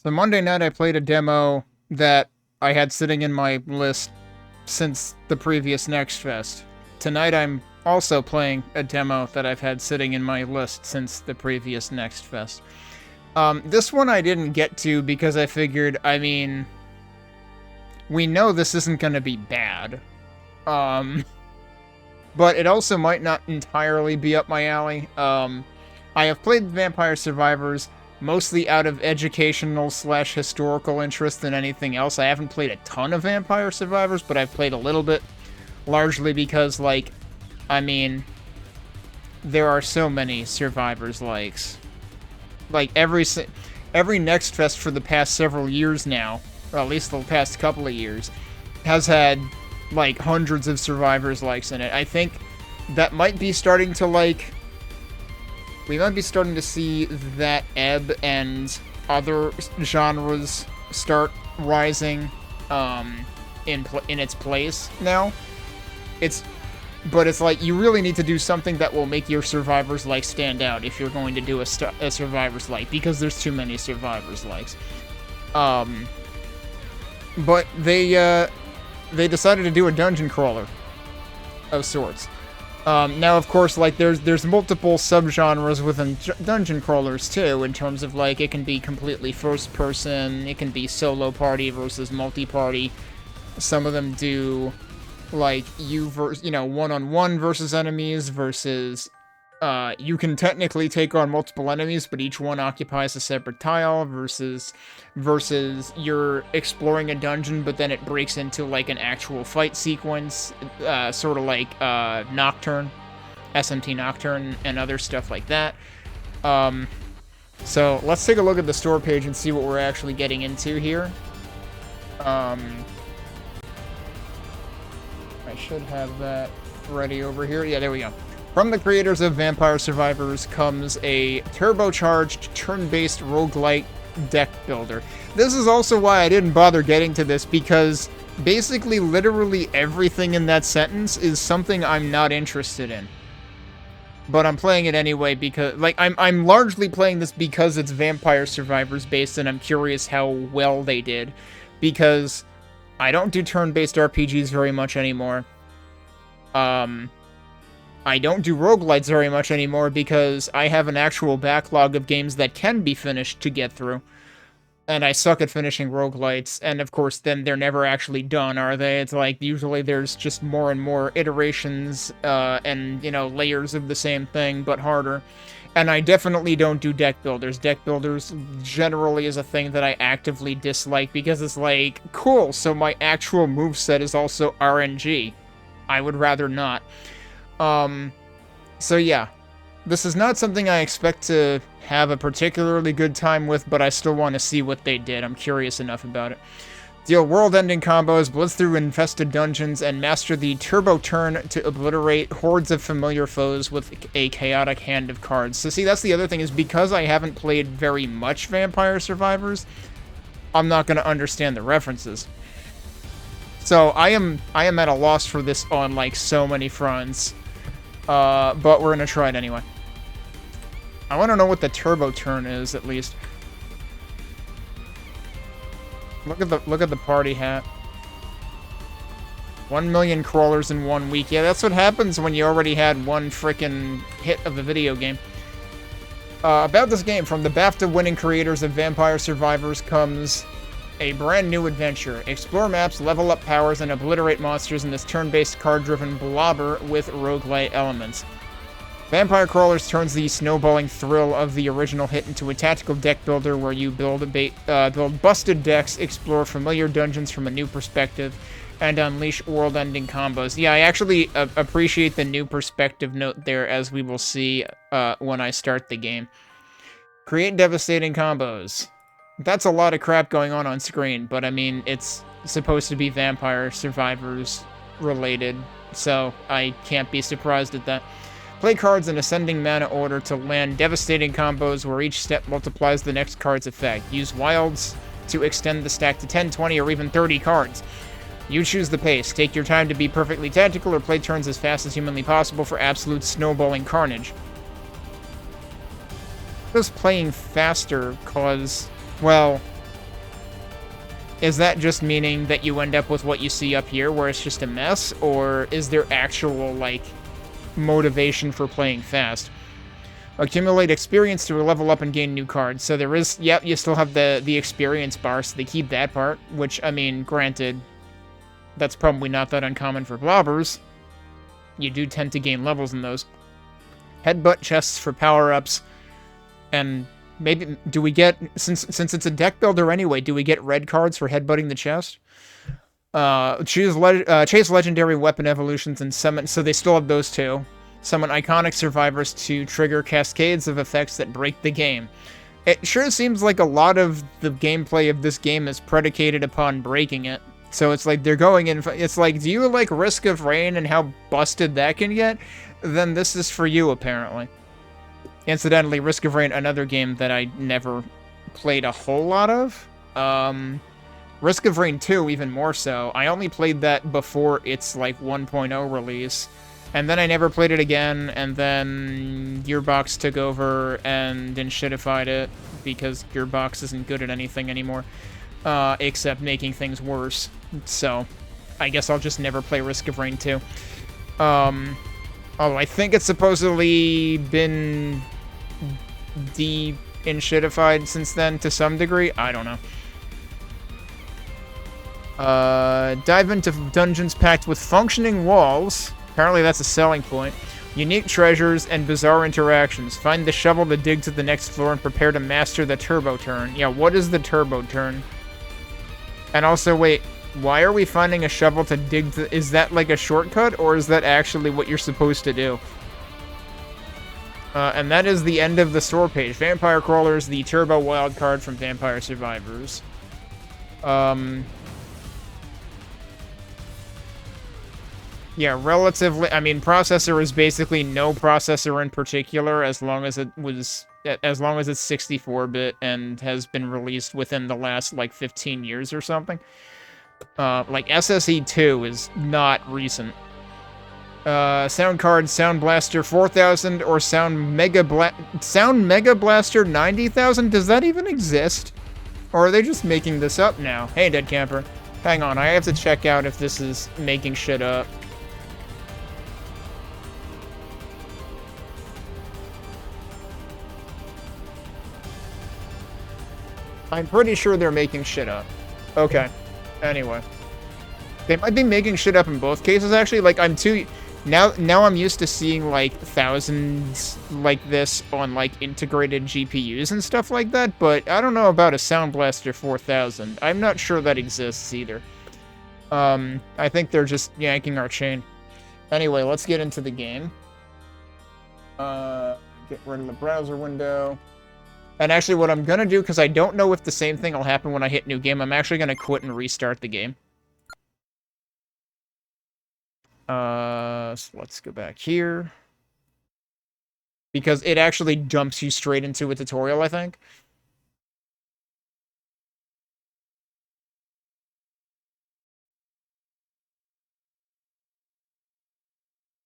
So Monday night I played a demo that I had sitting in my list since the previous Next Fest. Tonight I'm also playing a demo that I've had sitting in my list since the previous Next Fest. This one I didn't get to because I figured, we know this isn't going to be bad. But it also might not entirely be up my alley. I have played Vampire Survivors mostly out of educational/historical interest than anything else. I haven't played a ton of Vampire Survivors, but I've played a little bit, largely because, there are so many Survivors likes. Like, every Next Fest for the past several years now, or at least the past couple of years, has had, hundreds of Survivors likes in it. I think that might be starting to, we might be starting to see that ebb and other genres start rising in its place now. But it's like, you really need to do something that will make your Survivors like stand out if you're going to do a Survivors like, because there's too many Survivors likes. But they decided to do a dungeon crawler of sorts. Now, of course, there's multiple subgenres within dungeon crawlers, too, in terms of, it can be completely first-person, it can be solo party versus multi-party. Some of them do, one-on-one versus enemies versus, you can technically take on multiple enemies, but each one occupies a separate tile versus you're exploring a dungeon, but then it breaks into, an actual fight sequence, sort of like, Nocturne, SMT Nocturne, and other stuff like that. So, let's take a look at the store page and see what we're actually getting into here. I should have that ready over here. Yeah, there we go. From the creators of Vampire Survivors comes a turbocharged, turn-based roguelite deck builder. This is also why I didn't bother getting to this, because basically literally everything in that sentence is something I'm not interested in. But I'm playing it anyway because, I'm largely playing this because it's Vampire Survivors based, and I'm curious how well they did. Because I don't do turn-based RPGs very much anymore. I don't do roguelites very much anymore because I have an actual backlog of games that can be finished to get through. And I suck at finishing roguelites, and of course then they're never actually done, are they? It's usually there's just more and more iterations, and, layers of the same thing, but harder. And I definitely don't do deck builders. Deck builders generally is a thing that I actively dislike because it's cool, so my actual moveset is also RNG. I would rather not. So yeah, this is not something I expect to have a particularly good time with, but I still want to see what they did. I'm curious enough about it. Deal world-ending combos, blitz through infested dungeons, and master the turbo turn to obliterate hordes of familiar foes with a chaotic hand of cards. So see, that's the other thing, is because I haven't played very much Vampire Survivors, I'm not going to understand the references. So I am at a loss for this on, so many fronts. But we're gonna try it anyway. I want to know what the turbo turn is, at least. Look at the party hat. 1 million crawlers in 1 week. Yeah, that's what happens when you already had one frickin' hit of a video game. About this game, from the BAFTA-winning creators of Vampire Survivors comes a brand new adventure. Explore maps, level up powers, and obliterate monsters in this turn-based card-driven blobber with roguelite elements. Vampire Crawlers turns the snowballing thrill of the original hit into a tactical deck builder where you build busted decks, explore familiar dungeons from a new perspective, and unleash world-ending combos. Yeah, I actually appreciate the new perspective note there, as we will see when I start the game. Create devastating combos. That's a lot of crap going on screen, but it's supposed to be Vampire Survivors related, so I can't be surprised at that. Play cards in ascending mana order to land devastating combos where each step multiplies the next card's effect. Use wilds to extend the stack to 10, 20, or even 30 cards. You choose the pace. Take your time to be perfectly tactical or play turns as fast as humanly possible for absolute snowballing carnage. Just playing faster cause, well, Is that just meaning that you end up with what you see up here, where it's just a mess? Or is there actual, like, motivation for playing fast? Accumulate experience to level up and gain new cards. So there is, yep, you still have the experience bar, so they keep that part, which, I mean, granted, that's probably not that uncommon for blobbers. You do tend to gain levels in those. Headbutt chests for power-ups, and maybe, do we get, since it's a deck builder anyway, do we get red cards for headbutting the chest? Chase legendary weapon evolutions and summon, so they still have those two. Summon iconic survivors to trigger cascades of effects that break the game. It sure seems like a lot of the gameplay of this game is predicated upon breaking it. So it's like they're going in, it's like, do you like Risk of Rain and how busted that can get? Then this is for you, apparently. Incidentally, Risk of Rain, another game that I never played a whole lot of. Risk of Rain 2, even more so. I only played that before its, like, 1.0 release. And then I never played it again, and then Gearbox took over and then shitified it, because Gearbox isn't good at anything anymore, except making things worse. So, I guess I'll just never play Risk of Rain 2. Although I think it's supposedly been de-shitified since then to some degree. I don't know. Dive into dungeons packed with functioning walls. Apparently that's a selling point. Unique treasures and bizarre interactions. Find the shovel to dig to the next floor and prepare to master the turbo turn. Yeah, what is the turbo turn? And also, wait, why are we finding a shovel to dig to... Is that like a shortcut, or is that actually what you're supposed to do? And that is the end of the store page. Vampire Crawlers, the turbo wildcard from Vampire Survivors. Yeah, relatively, I mean, processor is basically no processor in particular, as long as it's 64-bit and has been released within the last, like, 15 years or something. Like, SSE 2 is not recent. Sound card, Sound Blaster 4000, or Sound Mega Blaster 90,000? Does that even exist? Or are they just making this up now? Hey, Dead Camper. Hang on, I have to check out if this is making shit up. I'm pretty sure they're making shit up. Okay. Anyway. They might be making shit up in both cases, actually. Like, I'm too... Now I'm used to seeing, like, thousands like this on, like, integrated GPUs and stuff like that, but I don't know about a Sound Blaster 4000. I'm not sure that exists either. I think they're just yanking our chain. Anyway, let's get into the game. Get rid of the browser window. And actually, what I'm going to do, because I don't know if the same thing will happen when I hit new game, I'm actually going to quit and restart the game. So let's go back here. Because it actually jumps you straight into a tutorial, I think.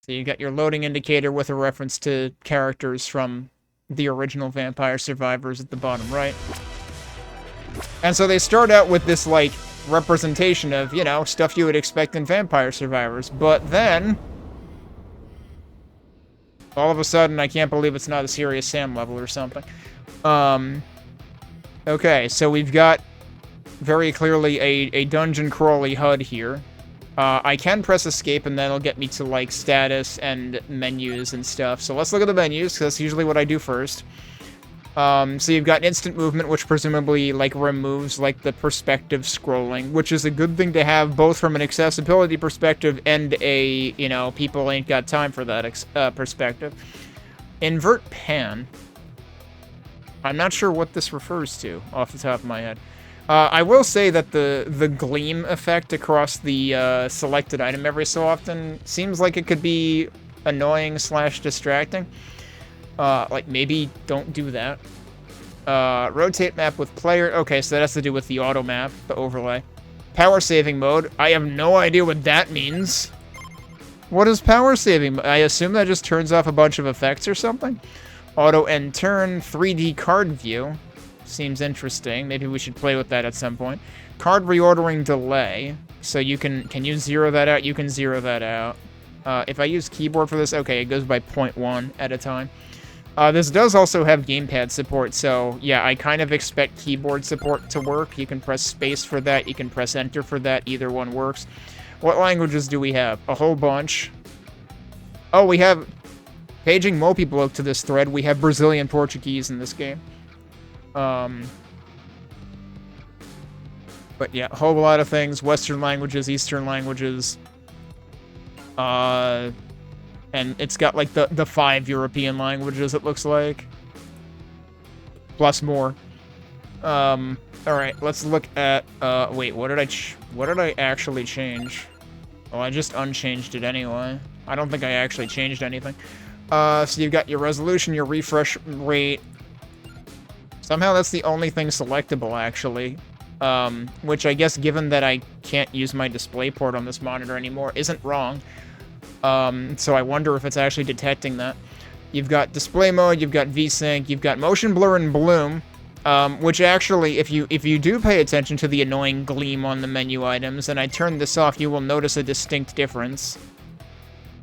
So you got your loading indicator with a reference to characters from the original Vampire Survivors at the bottom right. And so they start out with this, like, representation of, you know, stuff you would expect in Vampire Survivors. But then, all of a sudden, I can't believe it's not a Serious Sam level or something. Okay, so we've got very clearly a dungeon crawly HUD here. I can press escape and that'll get me to, like, status and menus and stuff. So let's look at the menus, because that's usually what I do first. So you've got instant movement, which presumably, like, removes, like, the perspective scrolling, which is a good thing to have both from an accessibility perspective and a, you know, people ain't got time for that perspective. Invert pan. I'm not sure what this refers to off the top of my head. I will say that the gleam effect across the selected item every so often seems like it could be annoying / distracting. Like, maybe don't do that. Rotate map with player. Okay, so that has to do with the auto map, the overlay. Power saving mode. I have no idea what that means. What is power saving? I assume that just turns off a bunch of effects or something. Auto end turn. 3D card view. Seems interesting. Maybe we should play with that at some point. Card reordering delay. So you can you zero that out? You can zero that out. If I use keyboard for this, okay, it goes by 0.1 at a time. This does also have gamepad support, so yeah, I kind of expect keyboard support to work. You can press space for that, you can press enter for that, either one works. What languages do we have? A whole bunch. Oh, we have... Paging Mopey-Bloke to this thread, we have Brazilian Portuguese in this game. But yeah, a whole lot of things. Western languages, Eastern languages. And it's got, like, the 5 European languages, it looks like. Plus more. Alright, let's look at, wait, what did I actually change? Oh, I just unchanged it anyway. I don't think I actually changed anything. So you've got your resolution, your refresh rate. Somehow that's the only thing selectable, actually. Which I guess, given that I can't use my DisplayPort on this monitor anymore, isn't wrong. So I wonder if it's actually detecting that. You've got display mode, you've got VSync, you've got motion blur and bloom, which actually, if you do pay attention to the annoying gleam on the menu items, and I turn this off, you will notice a distinct difference.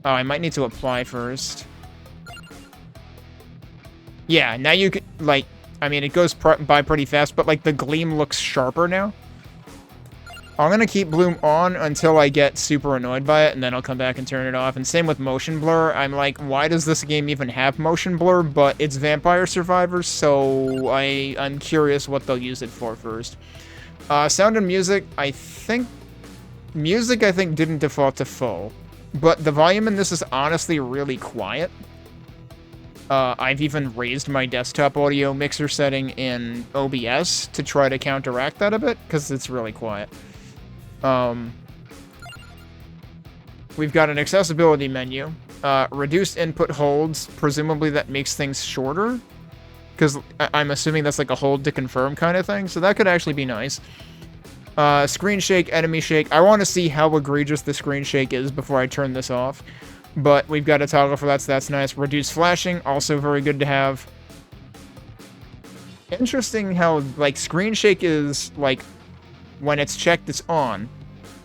Oh, I might need to apply first. Yeah, now you can, like, I mean, it goes by pretty fast, but, like, the gleam looks sharper now. I'm gonna keep bloom on until I get super annoyed by it, and then I'll come back and turn it off. And same with motion blur. I'm like, why does this game even have motion blur? But it's Vampire Survivors, so I'm curious what they'll use it for first. Sound and music, I think didn't default to full. But the volume in this is honestly really quiet. I've even raised my desktop audio mixer setting in OBS to try to counteract that a bit, because it's really quiet. We've got an accessibility menu. Reduced input holds, presumably that makes things shorter, because I'm assuming that's like a hold to confirm kind of thing, so that could actually be nice. Screen shake, enemy shake. I want to see how egregious the screen shake is before I turn this off. But we've got a toggle for that, so that's nice. Reduce flashing, also very good to have. Interesting how, like, screen shake is, like, when it's checked, it's on.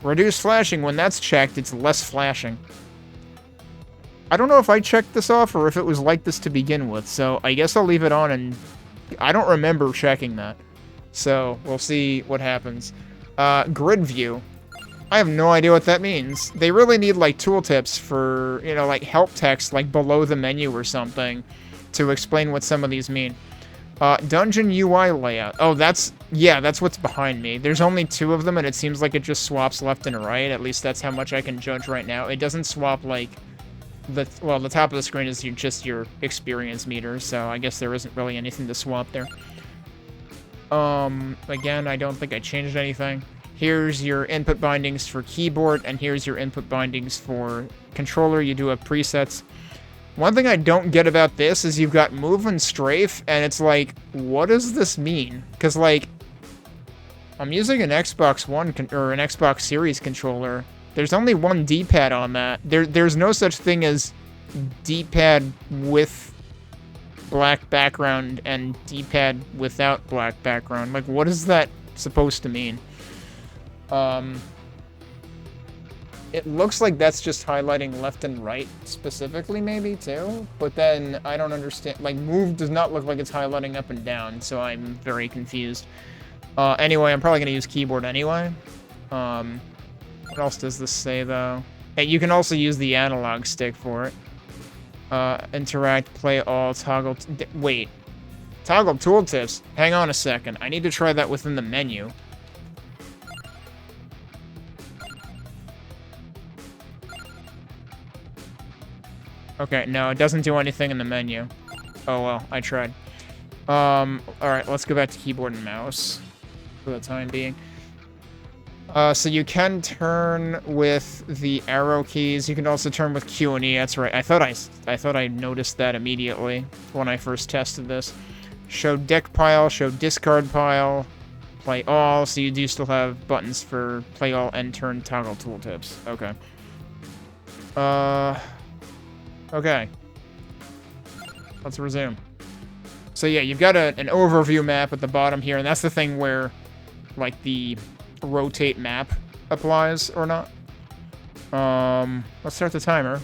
Reduce flashing, when that's checked, it's less flashing. I don't know if I checked this off or if it was like this to begin with, so I guess I'll leave it on, and I don't remember checking that. So, we'll see what happens. Grid view. I have no idea what that means. They really need, like, tooltips for, you know, like, help text, like, below the menu or something to explain what some of these mean. Dungeon UI layout. Oh, that's what's behind me. There's only 2 of them, and it seems like it just swaps left and right. At least that's how much I can judge right now. It doesn't swap, like, the top of the screen is just your experience meter, so I guess there isn't really anything to swap there. Again, I don't think I changed anything. Here's your input bindings for keyboard, and here's your input bindings for controller. You do have presets. One thing I don't get about this is you've got move and strafe, and it's like, what does this mean? Because, like, I'm using an Xbox One or an Xbox Series controller. There's only one D-pad on that. There's no such thing as D-pad with black background and D-pad without black background. Like, what is that supposed to mean? It looks like that's just highlighting left and right specifically, maybe, too. But then, I don't understand. Like, move does not look like it's highlighting up and down, so I'm very confused. Anyway, I'm probably going to use keyboard anyway. What else does this say, though? Hey, you can also use the analog stick for it. Interact, play all, toggle... Wait. Toggle tooltips? Hang on a second. I need to try that within the menu. Okay, no, it doesn't do anything in the menu. Oh well, I tried. Alright, let's go back to keyboard and mouse for the time being. So you can turn with the arrow keys. You can also turn with Q and E. That's right. I thought I noticed that immediately when I first tested this. Show deck pile, show discard pile, play all. So you do still have buttons for play all and turn toggle tooltips. Okay. Okay. Let's resume. So yeah, you've got an overview map at the bottom here, and that's the thing where, like, the rotate map applies or not. Let's start the timer,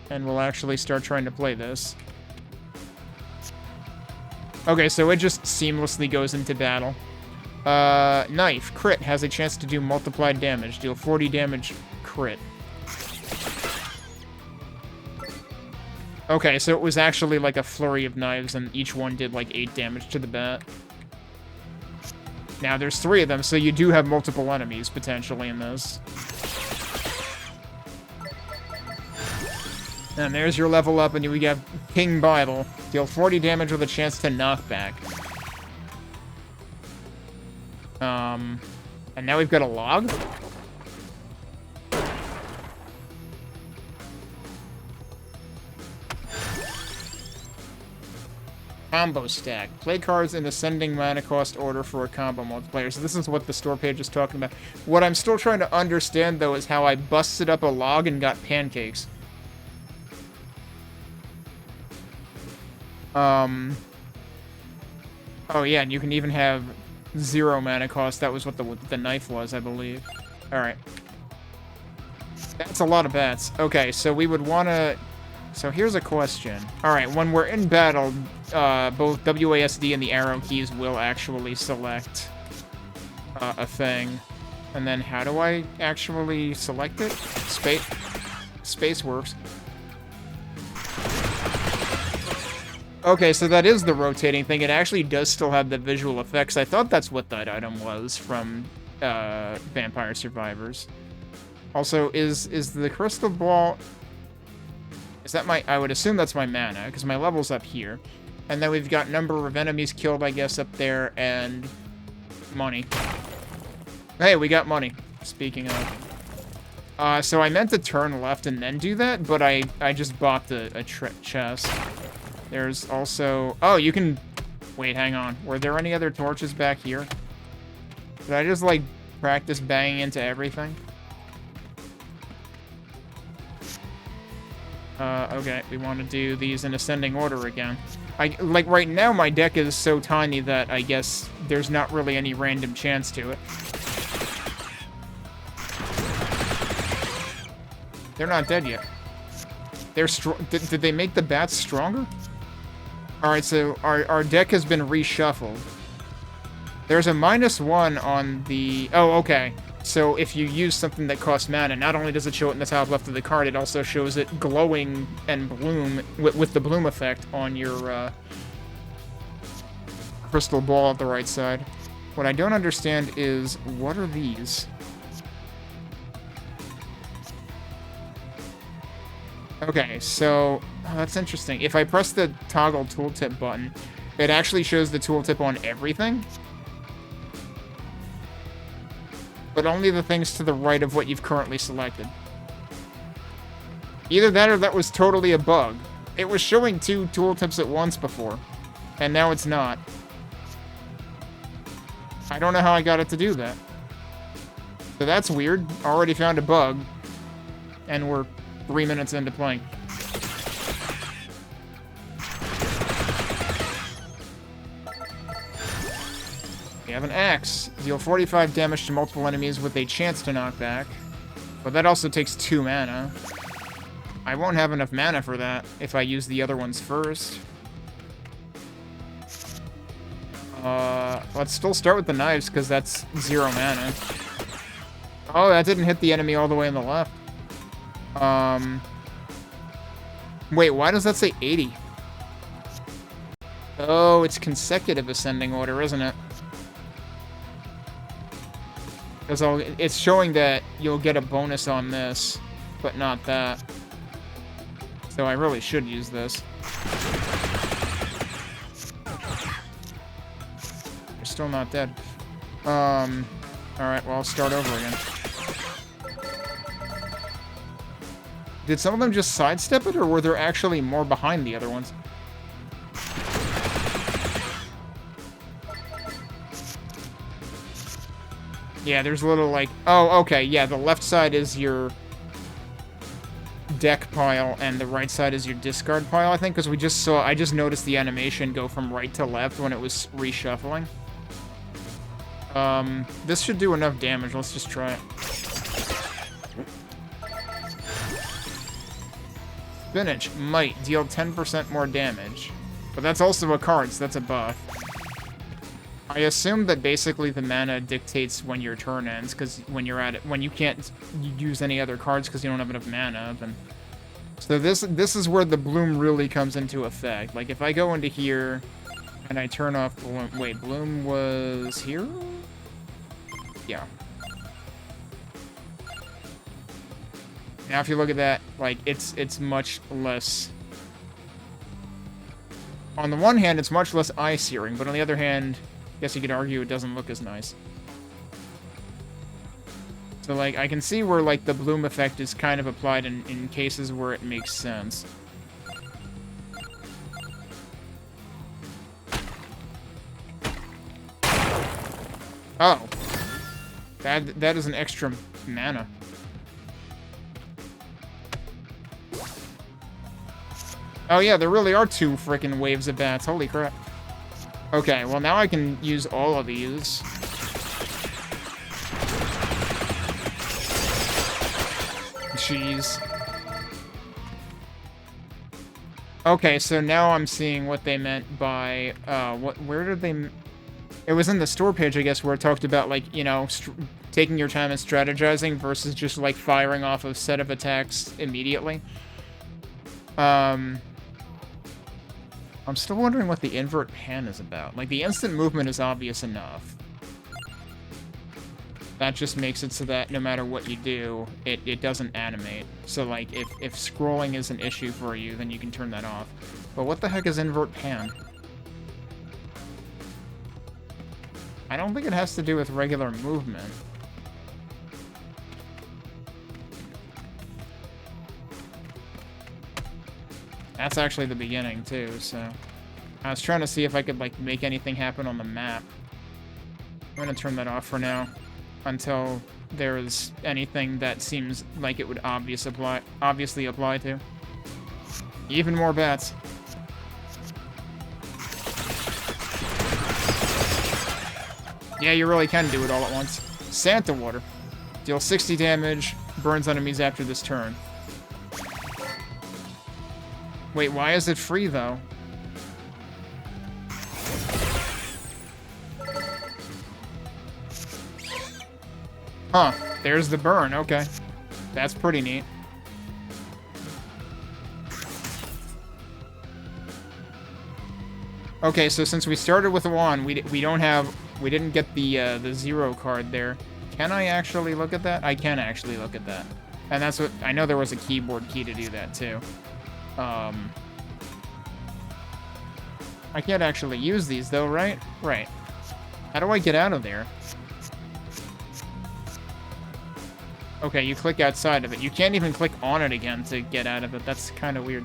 and we'll actually start trying to play this. Okay, so it just seamlessly goes into battle. Knife. Crit has a chance to do multiplied damage. Deal 40 damage crit. Okay, so it was actually like a flurry of knives, and each one did like 8 damage to the bat. Now, there's 3 of them, so you do have multiple enemies, potentially, in this. And there's your level up, and we got King Bible. Deal 40 damage with a chance to knock back. And now we've got a log? Combo stack. Play cards in ascending mana cost order for a combo multiplayer. So this is what the store page is talking about. What I'm still trying to understand, though, is how I busted up a log and got pancakes. Oh yeah, and you can even have 0 mana cost. That was what the knife was, I believe. Alright. That's a lot of bats. Okay, so we would want to... So here's a question. Alright, when we're in battle, both WASD and the arrow keys will actually select a thing. And then how do I actually select it? Space works. Okay, so that is the rotating thing. It actually does still have the visual effects. I thought that's what that item was from Vampire Survivors. Also, is the crystal ball... Is that my... I would assume that's my mana, because my level's up here. And then we've got number of enemies killed, I guess, up there, and money. Hey, we got money, speaking of. So I meant to turn left and then do that, but I just bought a chest. There's also... Oh, you can... Wait, hang on. Were there any other torches back here? Did I just, like, practice banging into everything? Okay. We want to do these in ascending order again. Like, right now, my deck is so tiny that I guess there's not really any random chance to it. They're not dead yet. They're did they make the bats stronger? Alright, so our deck has been reshuffled. There's a -1 on the... Oh, okay. So if you use something that costs mana, not only does it show it in the top left of the card, it also shows it glowing and bloom with the bloom effect on your crystal ball at the right side. What I don't understand is, what are these? Okay, so... Oh, that's interesting. If I press the toggle tooltip button, it actually shows the tooltip on everything. But only the things to the right of what you've currently selected. Either that or that was totally a bug. It was showing 2 tooltips at once before, and now it's not. I don't know how I got it to do that. So that's weird. Already found a bug, and we're 3 minutes into playing. We have an axe. Deal 45 damage to multiple enemies with a chance to knock back. But that also takes 2 mana. I won't have enough mana for that if I use the other ones first. Let's still start with the knives, because that's 0 mana. Oh, that didn't hit the enemy all the way on the left. Wait, why does that say 80? Oh, it's consecutive ascending order, isn't it? Because it's showing that you'll get a bonus on this, but not that. So I really should use this. You're still not dead. Alright, well, I'll start over again. Did some of them just sidestep it, or were there actually more behind the other ones? Yeah, there's a little, like... Oh, okay, yeah, the left side is your deck pile and the right side is your discard pile, I think, because I just noticed the animation go from right to left when it was reshuffling. This should do enough damage. Let's just try it. Spinach might deal 10% more damage, but that's also a card, so that's a buff. I assume that basically the mana dictates when your turn ends, because when you're at it, when you can't use any other cards because you don't have enough mana, then... So this is where the bloom really comes into effect. Like, if I go into here, and I turn off bloom... Wait, bloom was here? Yeah. Now if you look at that, like, it's much less... On the one hand, it's much less eye-searing, but on the other hand... I guess you could argue it doesn't look as nice. So, like, I can see where, like, the bloom effect is kind of applied in cases where it makes sense. Oh. That is an extra mana. Oh yeah, there really are 2 frickin' waves of bats. Holy crap. Okay, well now I can use all of these. Jeez. Okay, so now I'm seeing what they meant by, where did they... It was in the store page, I guess, where it talked about, like, you know, taking your time and strategizing versus just, like, firing off a set of attacks immediately. I'm still wondering what the invert pan is about. Like, the instant movement is obvious enough. That just makes it so that no matter what you do, it doesn't animate. So, like, if scrolling is an issue for you, then you can turn that off. But what the heck is invert pan? I don't think it has to do with regular movement. That's actually the beginning, too, so... I was trying to see if I could, like, make anything happen on the map. I'm gonna turn that off for now, until there's anything that seems like it would obviously apply to. Even more bats. Yeah, you really can do it all at once. Santa Water. Deal 60 damage, burns enemies after this turn. Wait, why is it free, though? Huh, there's the burn, okay. That's pretty neat. Okay, so since we started with 1, we didn't get the 0 card there. Can I actually look at that? I can actually look at that. And that's what, I know there was a keyboard key to do that, too. I can't actually use these, though, right? Right. How do I get out of there? Okay, you click outside of it. You can't even click on it again to get out of it. That's kind of weird.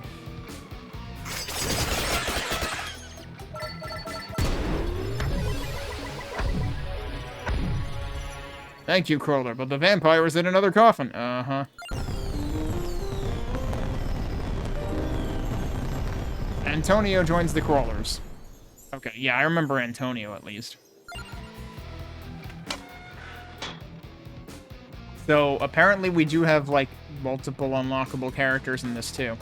Thank you, Crawler, but the vampire is in another coffin. Uh-huh. Antonio joins the Crawlers. Okay, yeah, I remember Antonio, at least. So, apparently we do have, like, multiple unlockable characters in this, too.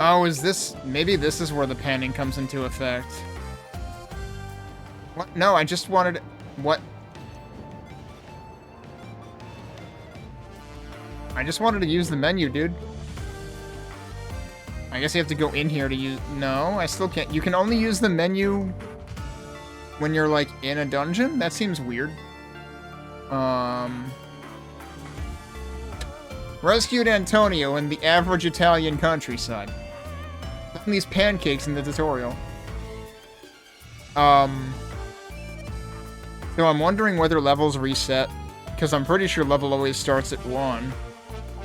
Oh, is this... Maybe this is where the panning comes into effect. What? No, I just wanted... What? I just wanted to use the menu, dude. I guess you have to go in here to use... No, I still can't. You can only use the menu when you're, like, in a dungeon? That seems weird. Rescued Antonio in the average Italian countryside. Found these pancakes in the tutorial. So I'm wondering whether levels reset, because I'm pretty sure level always starts at 1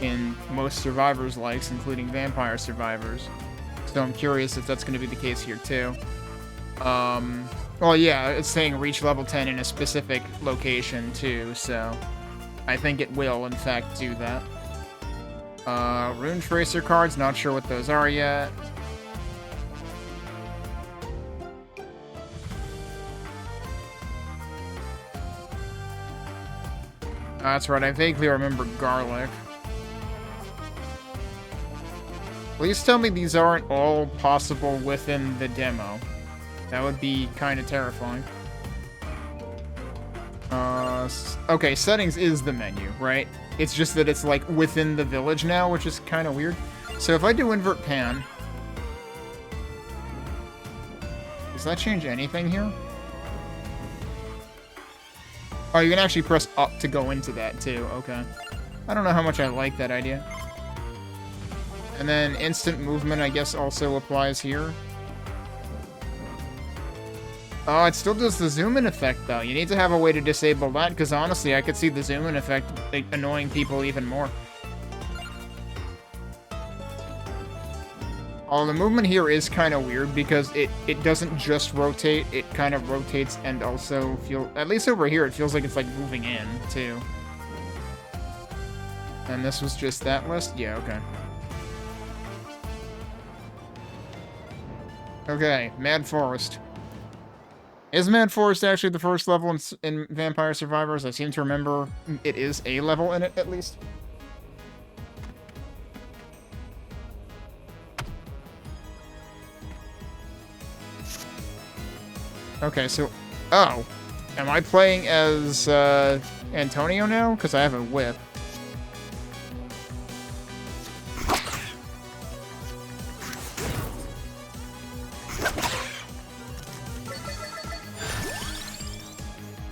in most Survivors likes, including Vampire Survivors. So I'm curious if that's going to be the case here too. Well, yeah, it's saying reach level 10 in a specific location, too, so I think it will, in fact, do that. Rune Tracer cards, not sure what those are yet. That's right, I vaguely remember Garlic. Please tell me these aren't all possible within the demo. That would be kind of terrifying. Okay, settings is the menu, right? It's just that it's, like, within the village now, which is kind of weird. So if I do invert pan... Does that change anything here? Oh, you can actually press up to go into that, too. Okay. I don't know how much I like that idea. And then instant movement, I guess, also applies here. Oh, it still does the zoom-in effect, though. You need to have a way to disable that, because honestly, I could see the zoom-in effect like, annoying people even more. Oh, the movement here is kind of weird, because it doesn't just rotate, it kind of rotates and also at least over here, it feels like it's, like, moving in, too. And this was just that list? Yeah, okay. Okay, Mad Forest. Is Mad Forest actually the first level in Vampire Survivors? I seem to remember it is a level in it, at least. Okay, so... Oh. Am I playing as, Antonio now? Because I have a whip.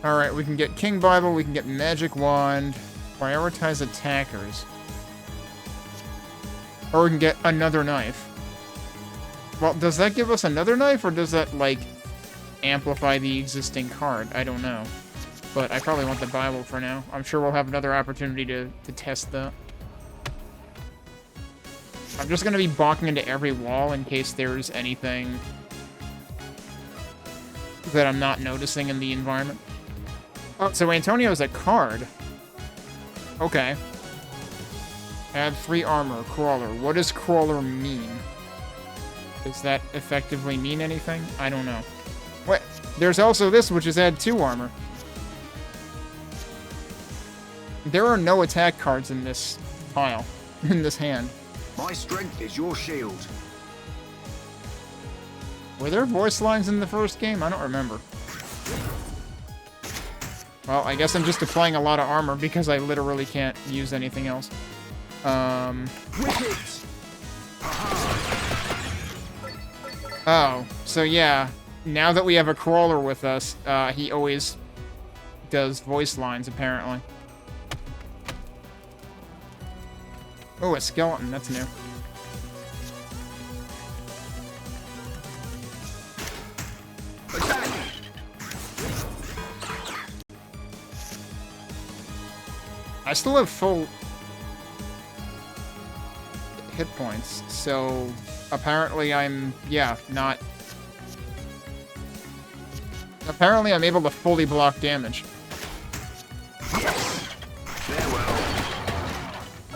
Alright, we can get King Bible, we can get Magic Wand, prioritize attackers. Or we can get another knife. Well, does that give us another knife, or does that, like, amplify the existing card? I don't know. But I probably want the Bible for now. I'm sure we'll have another opportunity to test that. I'm just gonna be bonking into every wall in case there's anything that I'm not noticing in the environment. Oh, so Antonio's a card. Okay. Add 3 armor, Crawler. What does Crawler mean? Does that effectively mean anything? I don't know. Wait, there's also this, which is add 2 armor. There are no attack cards in this pile, in this hand. My strength is your shield. Were there voice lines in the first game? I don't remember. Well, I guess I'm just applying a lot of armor because I literally can't use anything else. Oh, so yeah. Now that we have a Crawler with us, he always does voice lines, apparently. Oh, a skeleton. That's new. I still have full hit points, so apparently I'm, not... Apparently I'm able to fully block damage.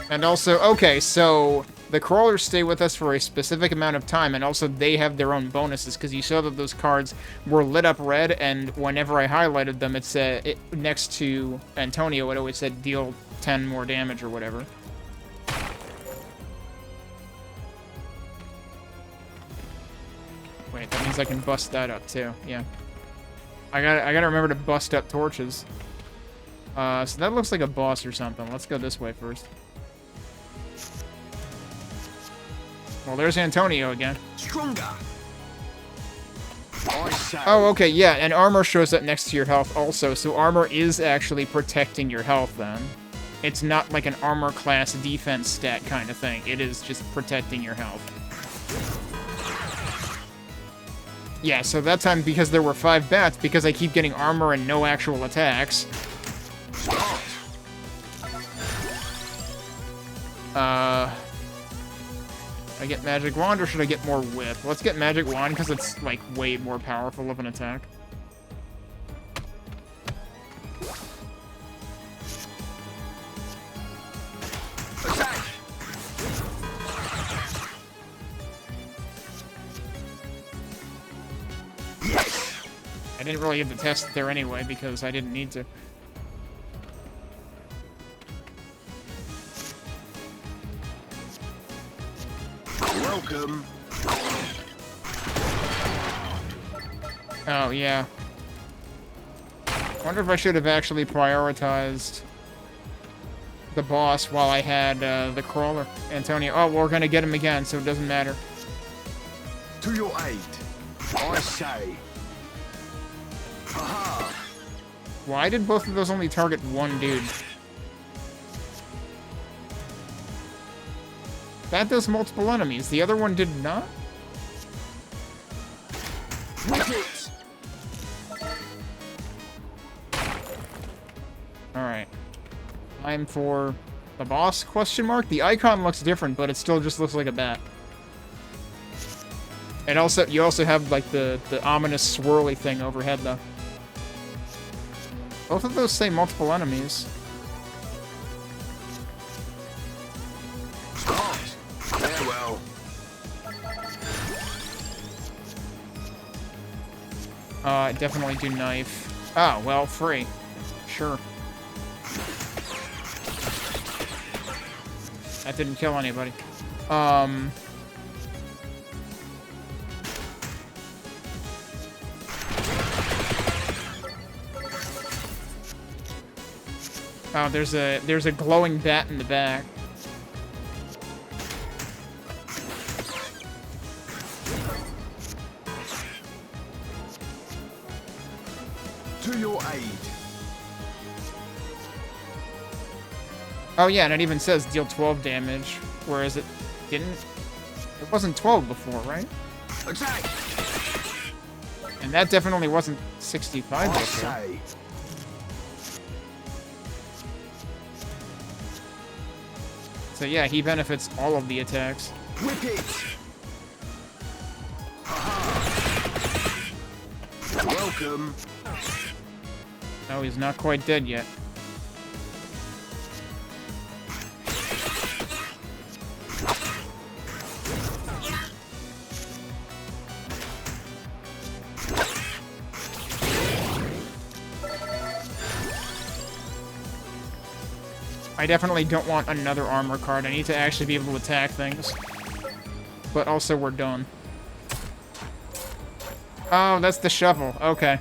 And also, okay, so the Crawlers stay with us for a specific amount of time, and also they have their own bonuses, because you saw that those cards were lit up red, and whenever I highlighted them, it said, next to Antonio, it always said deal 10 more damage or whatever. Wait, that means I can bust that up too, yeah. I gotta remember to bust up torches. So that looks like a boss or something. Let's go this way first. Well, there's Antonio again. Stronger. Oh, okay, yeah, and armor shows up next to your health also, so armor is actually protecting your health then. It's not like an armor class defense stat kind of thing. It is just protecting your health. Yeah, so that time, because there were 5 bats, because I keep getting armor and no actual attacks. I get Magic Wand, or should I get more Whip? Let's get Magic Wand, because it's, like, way more powerful of an attack. I didn't really get to test it there anyway because I didn't need to. Welcome. Oh, yeah. Wonder if I should have actually prioritized the boss while I had the crawler. Antonio. Oh, we're gonna get him again, so it doesn't matter. To your aid, I say. Aha! Why did both of those only target one dude? That does multiple enemies. The other one did not? Alright. Time for the boss, question mark? The icon looks different, but it still just looks like a bat. And also, you also have, like, the ominous swirly thing overhead, though. Both of those say multiple enemies. Stopped. Farewell. I definitely do knife. Oh, well, free. Sure. That didn't kill anybody. Oh, there's a glowing bat in the back. To your aid. Oh yeah, and it even says deal 12 damage, whereas it didn't. It wasn't 12 before, right? Attack. And that definitely wasn't 65 I before. say. So yeah, he benefits all of the attacks. Whip it. Aha. Welcome. No, he's not quite dead yet. I definitely don't want another armor card. I need to actually be able to attack things. But also, we're done. Oh, that's the shovel. Okay.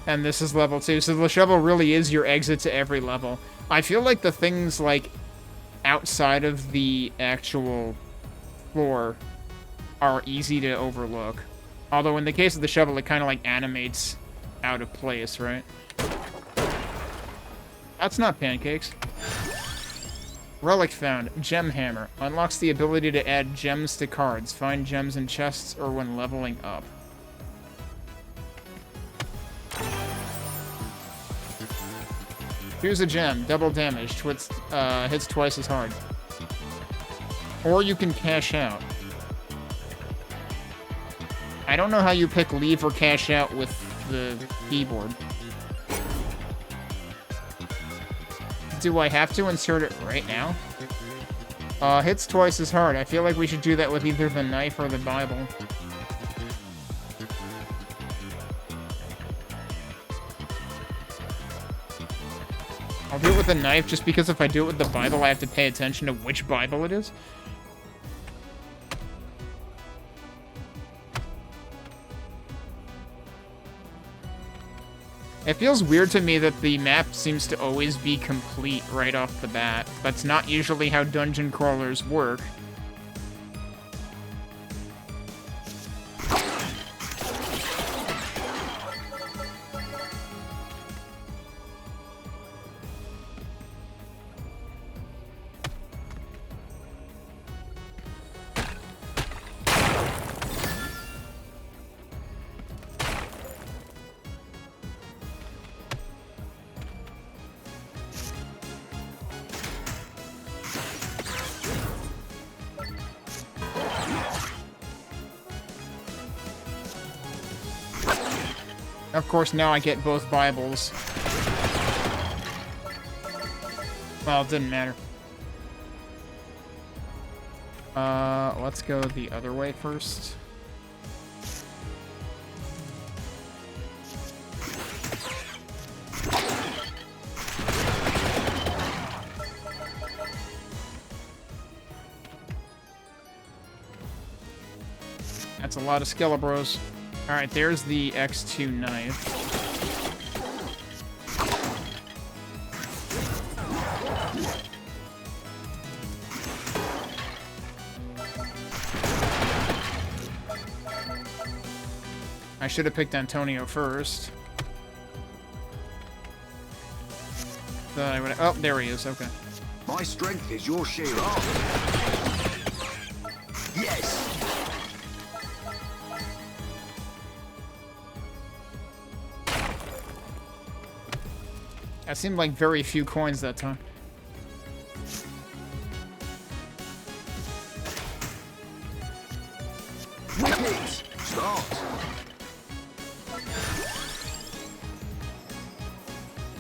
And this is level 2. So the shovel really is your exit to every level. I feel like the things, like, outside of the actual floor are easy to overlook. Although in the case of the shovel, it kind of, like, animates out of place, right? That's not pancakes. Relic found. Gem hammer. Unlocks the ability to add gems to cards. Find gems in chests or when leveling up. Here's a gem. Double damage. Hits twice as hard. Or you can cash out. I don't know how you pick leave or cash out with the keyboard. Do I have to insert it right now? Hits twice as hard. I feel like we should do that with either the knife or the Bible. I'll do it with the knife just because if I do it with the Bible, I have to pay attention to which Bible it is. It feels weird to me that the map seems to always be complete right off the bat. That's not usually how dungeon crawlers work. Of course, now I get both Bibles. Well, it didn't matter. Let's go the other way first. That's a lot of Skelebros. Alright, there's the X2 knife. I should have picked Antonio first. Oh, there he is, okay. My strength is your shield. Yes. That seemed like very few coins that time. Repeat. Start.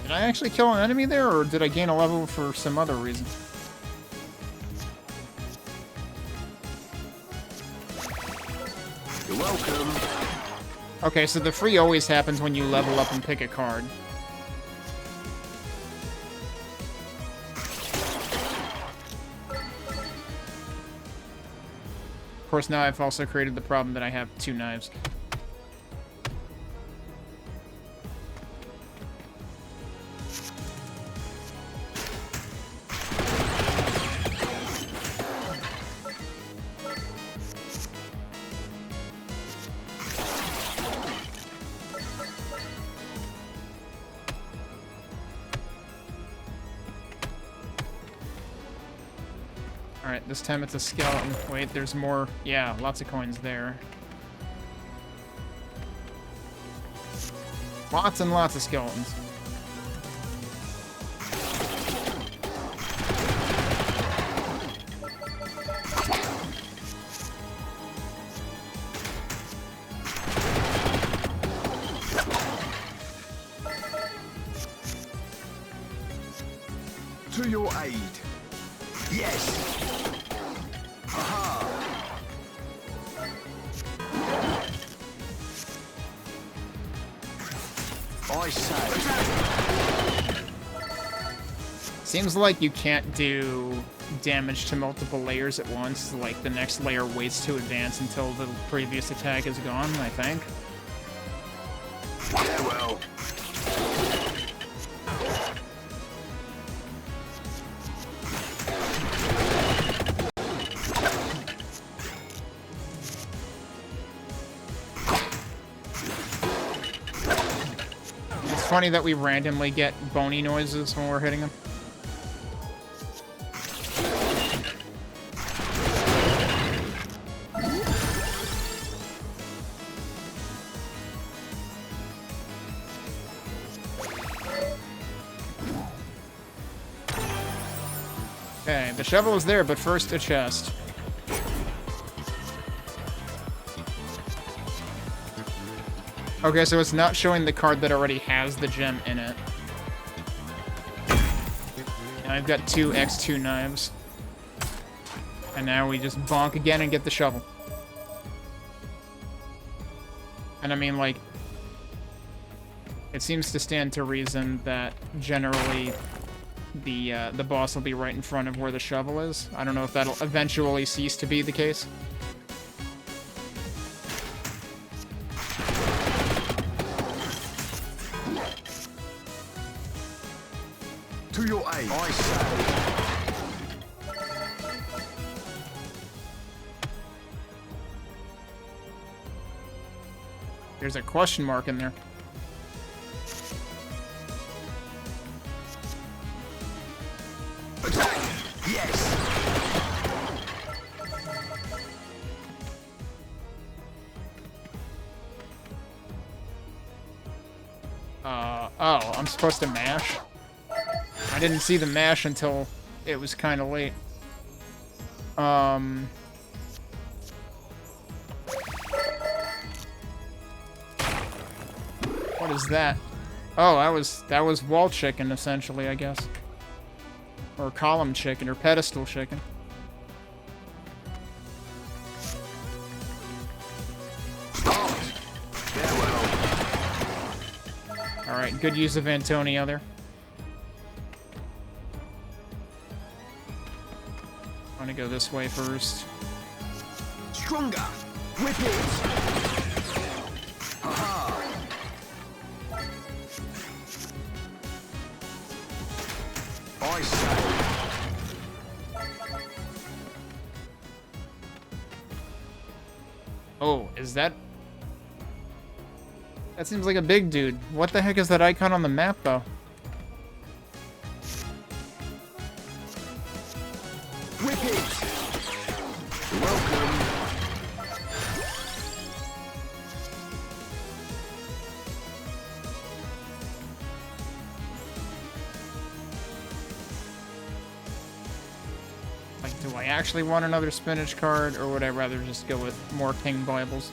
Did I actually kill an enemy there, or did I gain a level for some other reason? You're welcome. Okay, so the free always happens when you level up and pick a card. Of course, now I've also created the problem that I have 2 knives. Alright, this time it's a skeleton. Wait, there's more. Yeah, lots of coins there. Lots and lots of skeletons. To your aid. Yes. Aha. I say. Seems like you can't do damage to multiple layers at once. Like, the next layer waits to advance until the previous attack is gone, I think. Yeah, well. It's funny that we randomly get bony noises when we're hitting them. Okay, the shovel is there, but first a chest. Okay, so it's not showing the card that already has the gem in it. Now I've got 2 X2 knives. And now we just bonk again and get the shovel. And I mean, like, it seems to stand to reason that generally the boss will be right in front of where the shovel is. I don't know if that'll eventually cease to be the case. To your aid. I say. There's a question mark in there. Attack. Yes. Oh, I'm supposed to mash? I didn't see the mash until it was kind of late. What is that? Oh, that was wall chicken, essentially, I guess. Or column chicken, or pedestal chicken. Alright, good use of Antonio there. I'm gonna go this way first. Stronger. Whip it! Aha! I say. Oh, is that... That seems like a big dude. What the heck is that icon on the map, though? Whip it! Welcome. Like, do I actually want another spinach card, or would I rather just go with more King Bibles?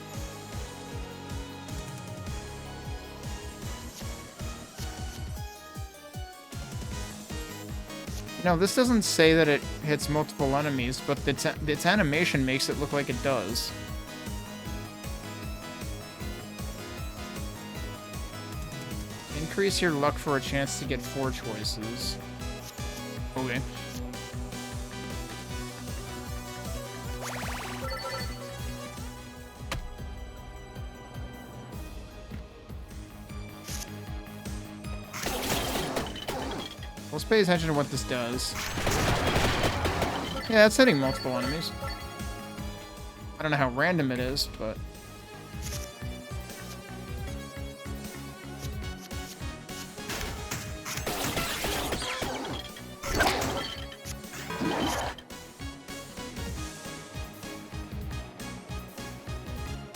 No, this doesn't say that it hits multiple enemies, but its animation makes it look like it does. Increase your luck for a chance to get 4 choices. Okay. Let's pay attention to what this does. Yeah, it's hitting multiple enemies. I don't know how random it is, but...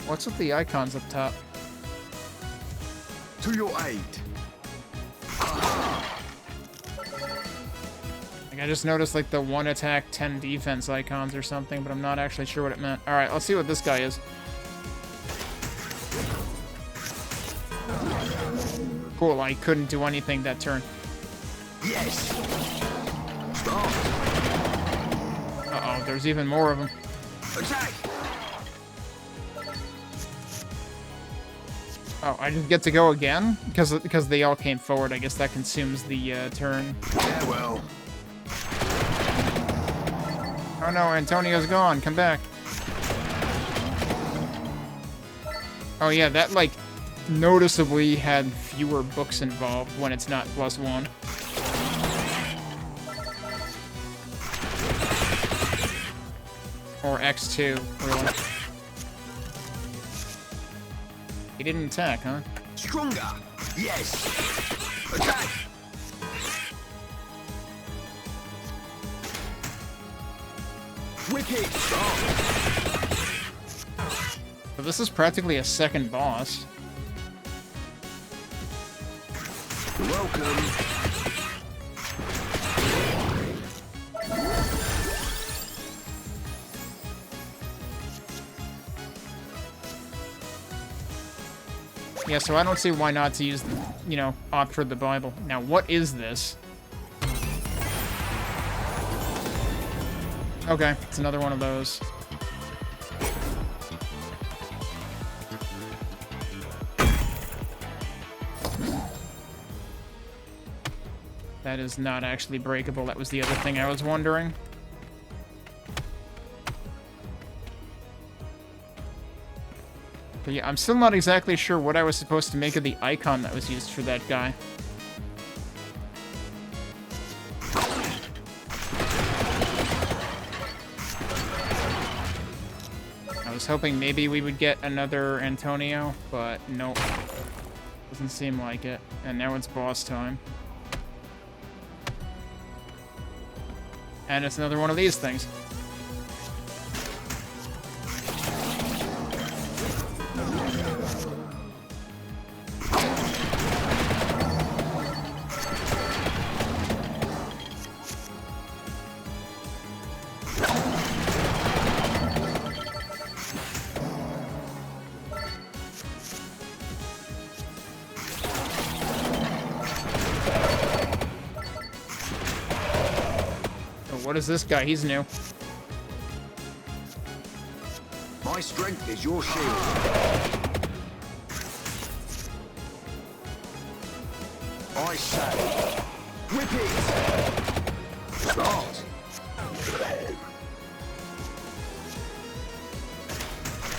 What's with the icons up top? To your aid. Like, I just noticed, like, the 1 attack, 10 defense icons or something, but I'm not actually sure what it meant. Alright, let's see what this guy is. Cool, I couldn't do anything that turn. Yes. Stop. Uh-oh, there's even more of them. Attack. Oh, I just get to go again? Because they all came forward, I guess that consumes the turn. Yeah, well. Oh no, Antonio's gone. Come back. Oh yeah, that, like, noticeably had fewer books involved when it's not +1. Or X2, really. He didn't attack, huh? Stronger. Yes. Attack. Wicked. Stop. So this is practically a second boss. Welcome. Yeah, so I don't see why not to use, you know, opt for the Bible. Now, what is this? Okay, it's another one of those. That is not actually breakable. That was the other thing I was wondering. But yeah, I'm still not exactly sure what I was supposed to make of the icon that was used for that guy. I was hoping maybe we would get another Antonio, but nope. Doesn't seem like it. And now it's boss time. And it's another one of these things. What is this guy? He's new. My strength is your shield. I say, whip it. Start.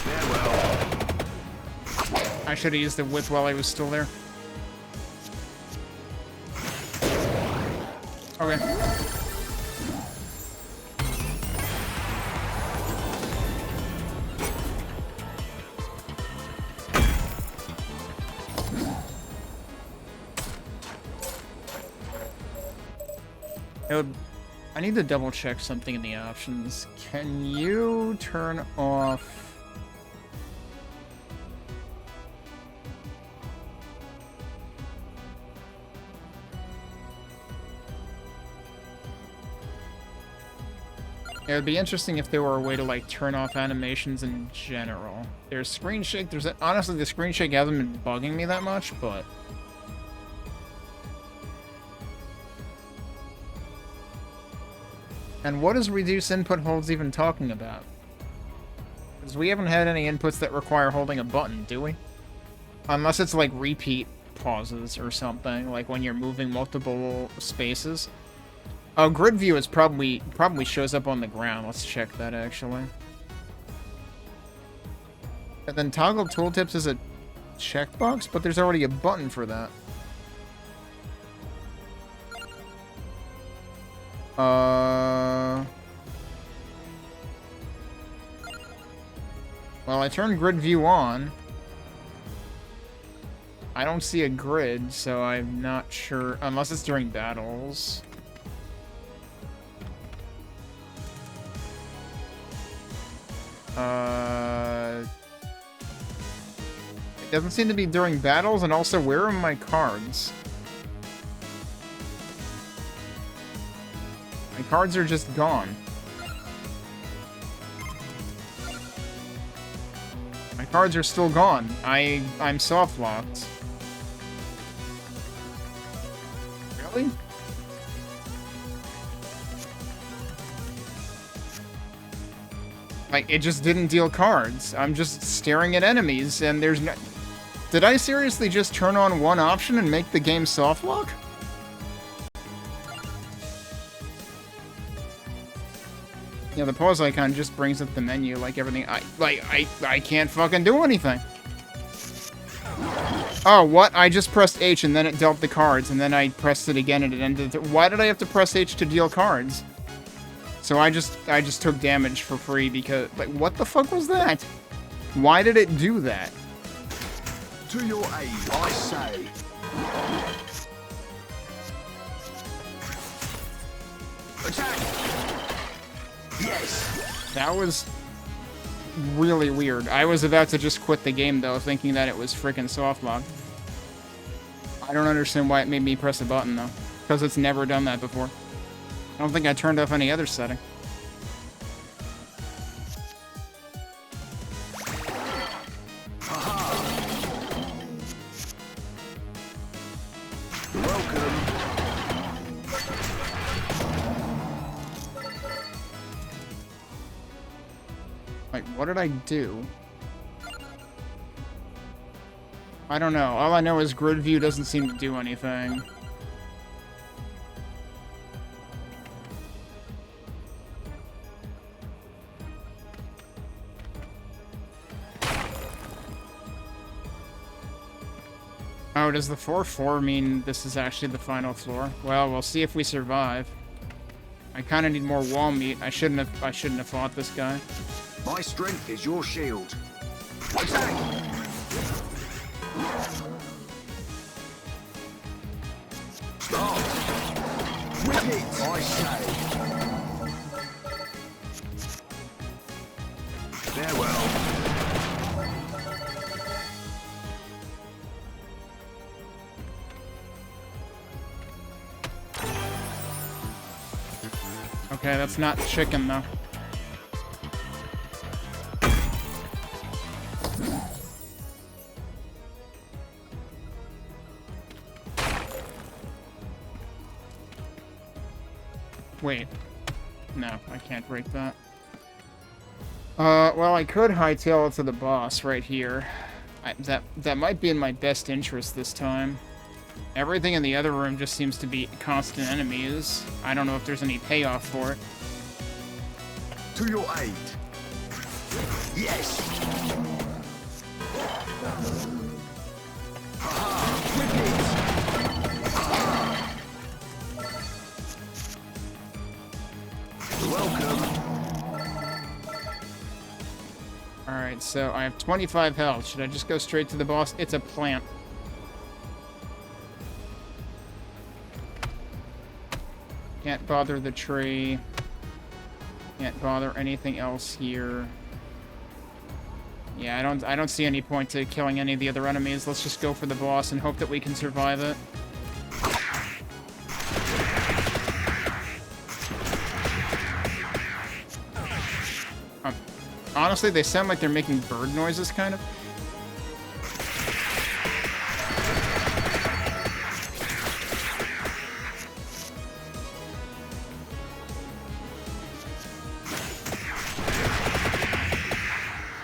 Farewell. I should have used the whip while I was still there. Okay. I need to double check something in the options. Can you turn off... It would be interesting if there were a way to, like, turn off animations in general. There's screen shake. Honestly, the screen shake hasn't been bugging me that much, but... And what is reduce input holds even talking about? Because we haven't had any inputs that require holding a button, do we? Unless it's, like, repeat pauses or something, like when you're moving multiple spaces. Oh, grid view is probably shows up on the ground. Let's check that, actually. And then toggle tooltips is a checkbox, but there's already a button for that. Well, I turned grid view on. I don't see a grid, so I'm not sure, unless it's during battles. It doesn't seem to be during battles, and also, where are my cards? My cards are just gone. My cards are still gone. I'm soft locked. Really? Like, it just didn't deal cards. I'm just staring at enemies, and there's no... Did I seriously just turn on one option and make the game soft lock? Yeah, the pause icon just brings up the menu like everything. I can't fucking do anything. Oh, what? I just pressed H and then it dealt the cards, and then I pressed it again and it ended. Why did I have to press H to deal cards? So I just took damage for free because, like, what the fuck was that? Why did it do that? To your aid, I say. Attack! Yes! That was really weird. I was about to just quit the game, though, thinking that it was freaking soft lock. I don't understand why it made me press a button, though. Because it's never done that before. I don't think I turned off any other setting. Like, what did I do? I don't know. All I know is grid view doesn't seem to do anything. Oh, does the 4-4 mean this is actually the final floor? Well, we'll see if we survive. I kind of need more wall meat. I shouldn't have fought this guy. My strength is your shield. Attack! Start! Whip it, I say. Farewell. Okay, that's not chicken, though. Wait. No, I can't break that. Well, I could hightail it to the boss right here. That might be in my best interest this time. Everything in the other room just seems to be constant enemies. I don't know if there's any payoff for it. To your aid. Yes. Alright, so I have 25 health. Should I just go straight to the boss? It's a plant. Can't bother the tree. Can't bother anything else here. Yeah, I don't see any point to killing any of the other enemies. Let's just go for the boss and hope that we can survive it. Honestly, they sound like they're making bird noises, kind of.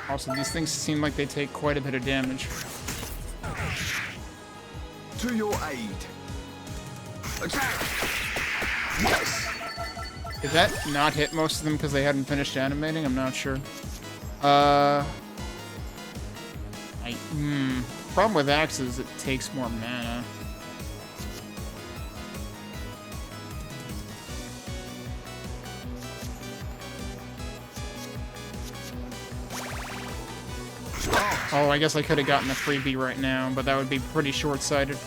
Also, these things seem like they take quite a bit of damage. To your aid. Attack! Yes! Did that not hit most of them because they hadn't finished animating? I'm not sure. Problem with axes, it takes more mana. Oh, I guess I could have gotten a freebie right now, but that would be pretty short-sighted.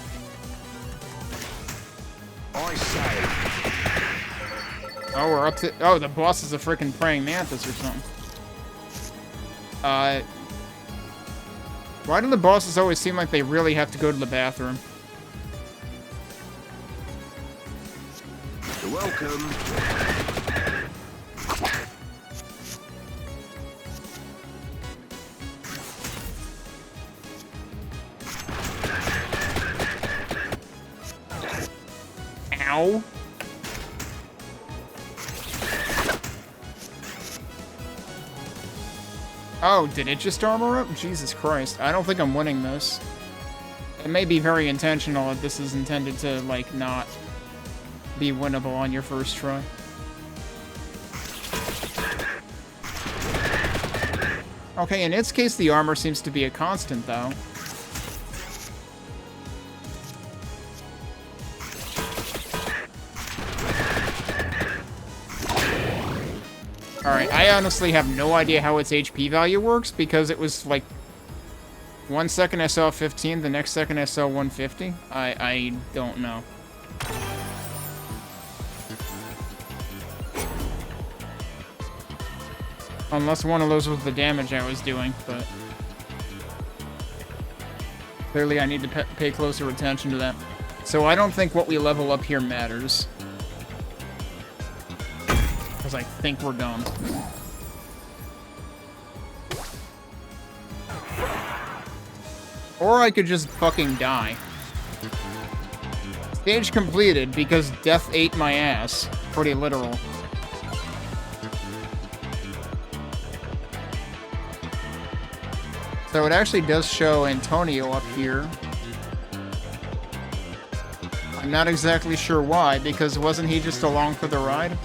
I say. Oh, we're up to... Oh, the boss is a freaking praying mantis or something. Why do the bosses always seem like they really have to go to the bathroom? You're welcome. Ow. Oh, did it just armor up? Jesus Christ. I don't think I'm winning this. It may be very intentional that this is intended to, like, not be winnable on your first try. Okay, in its case, the armor seems to be a constant, though. Alright, I honestly have no idea how its HP value works, because it was, like, 1 second I saw 15, the next second I saw 150. I don't know. Unless one of those was the damage I was doing, but... Clearly I need to pay closer attention to that. So I don't think what we level up here matters. Because I think we're done. Or I could just fucking die. Stage completed because death ate my ass. Pretty literal. So it actually does show Antonio up here. I'm not exactly sure why, because wasn't he just along for the ride?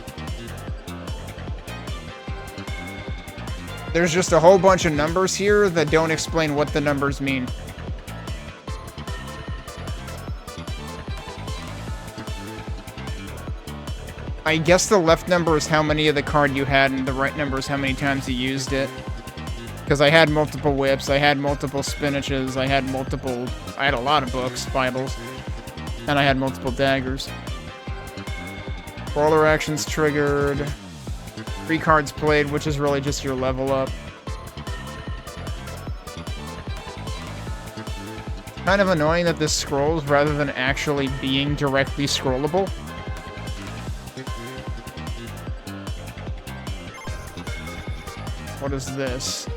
There's just a whole bunch of numbers here that don't explain what the numbers mean. I guess the left number is how many of the card you had, and the right number is how many times you used it. Because I had multiple whips, I had multiple spinaches, I had a lot of books, Bibles, and I had multiple daggers. Roller actions triggered. 3 cards played, which is really just your level up. Kind of annoying that this scrolls rather than actually being directly scrollable. What is this?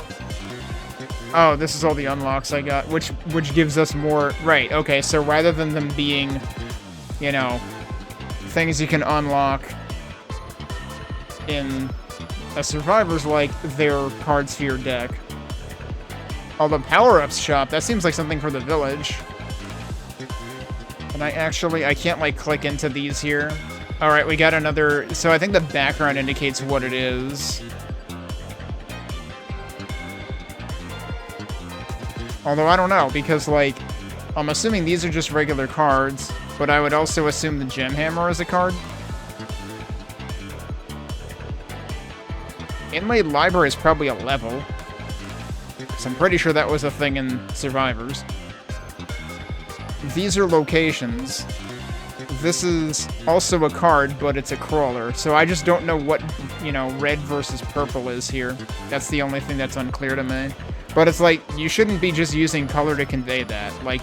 Oh, this is all the unlocks I got, which gives us more... Right, okay, so rather than them being, you know, things you can unlock in a Survivor's, like, their cards for your deck. Oh, the power-ups shop, that seems like something for the village. And I can't, like, click into these here. Alright, we got another... So I think the background indicates what it is. Although I don't know, because, like, I'm assuming these are just regular cards, but I would also assume the Gem Hammer is a card. Inlaid Library is probably a level. So I'm pretty sure that was a thing in Survivors. These are locations. This is also a card, but it's a crawler. So I just don't know what, you know, red versus purple is here. That's the only thing that's unclear to me. But it's like, you shouldn't be just using color to convey that. Like,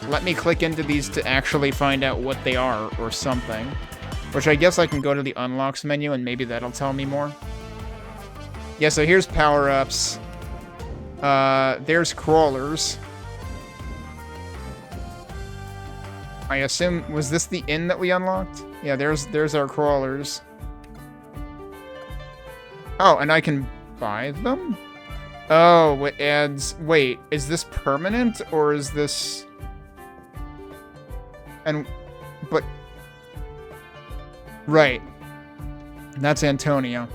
let me click into these to actually find out what they are or something. Which I guess I can go to the unlocks menu and maybe that'll tell me more. Yeah, so here's power-ups. There's crawlers. I assume, was this the inn that we unlocked? Yeah, there's our crawlers. Oh, and I can buy them? Oh, it adds... Wait, is this permanent, or is this... But... Right. That's Antonio.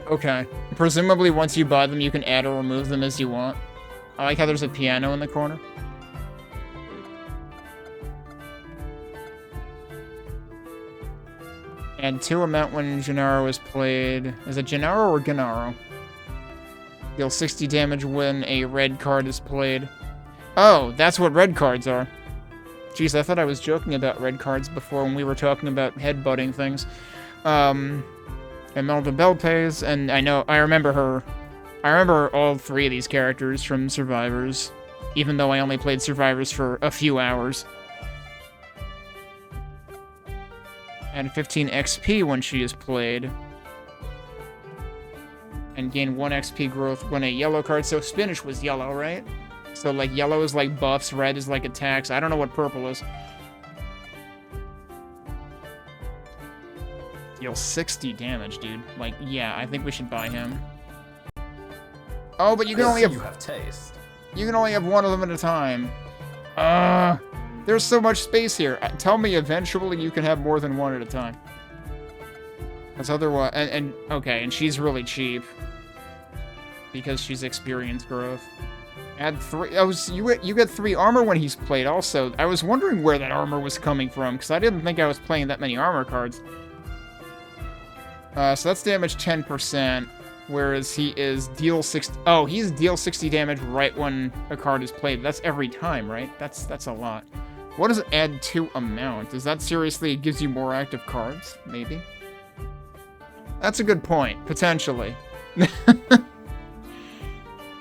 Okay. Presumably, once you buy them, you can add or remove them as you want. I like how there's a piano in the corner. Add 2 amount when Gennaro is played. Is it Gennaro or Gennaro? Deal 60 damage when a red card is played. Oh, that's what red cards are. Jeez, I thought I was joking about red cards before when we were talking about headbutting things. Imelda Bell pays, and I remember her. I remember all 3 of these characters from Survivors, even though I only played Survivors for a few hours. And 15 XP when she is played. And gain 1 XP growth when a yellow card. So Spinach was yellow, right? So like yellow is like buffs, red is like attacks. I don't know what purple is. Deal 60 damage, dude. Like, yeah, I think we should buy him. Oh, but you can only have... You have taste. You can only have 1 of them at a time. There's so much space here. Tell me eventually you can have more than 1 at a time. Because otherwise... And okay, and she's really cheap. Because she's experience growth. Add 3... you get 3 armor when he's played also. I was wondering where that armor was coming from, because I didn't think I was playing that many armor cards. So that's damage 10%, whereas he is deal 60... Oh, he's deal 60 damage right when a card is played. That's every time, right? That's a lot. What does it add to amount? Is that seriously it gives you more active cards? Maybe? That's a good point. Potentially.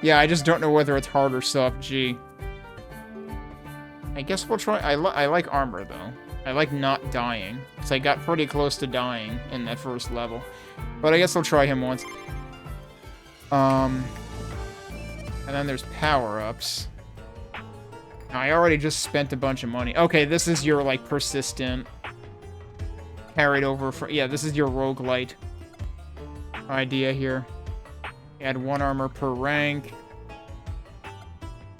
Yeah, I just don't know whether it's hard or soft G. I guess we'll try... I like armor, though. I like not dying. Because I got pretty close to dying in that first level. But I guess I'll try him once. And then there's power-ups. I already just spent a bunch of money. Okay, this is your, like, persistent... Carried over for... Yeah, this is your roguelite idea here. Add 1 armor per rank.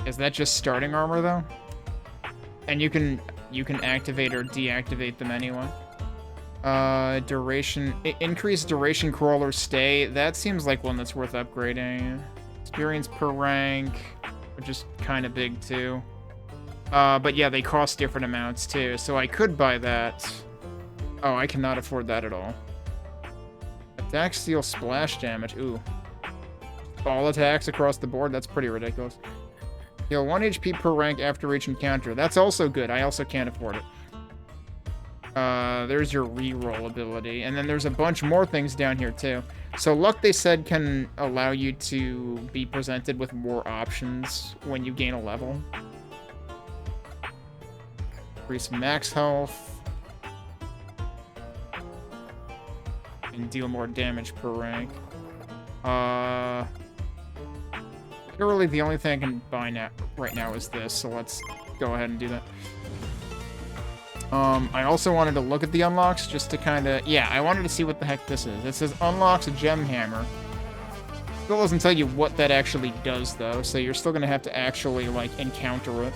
Is that just starting armor, though? And you can activate or deactivate them anyway. Duration... Increased duration crawler stay. That seems like one that's worth upgrading. Experience per rank, which is kind of big, too. But yeah, they cost different amounts, too. So I could buy that. Oh, I cannot afford that at all. Attack steal splash damage. Ooh. All attacks across the board? That's pretty ridiculous. Heal 1 HP per rank after each encounter. That's also good. I also can't afford it. There's your reroll ability. And then there's a bunch more things down here, too. So luck, they said, can allow you to be presented with more options when you gain a level. Increase max health. And deal more damage per rank. Literally the only thing I can buy right now is this, so let's go ahead and do that. I also wanted to look at the unlocks just to kind of... Yeah, I wanted to see what the heck this is. It says unlocks a gem hammer. Still doesn't tell you what that actually does, though, so you're still going to have to actually, like, encounter it.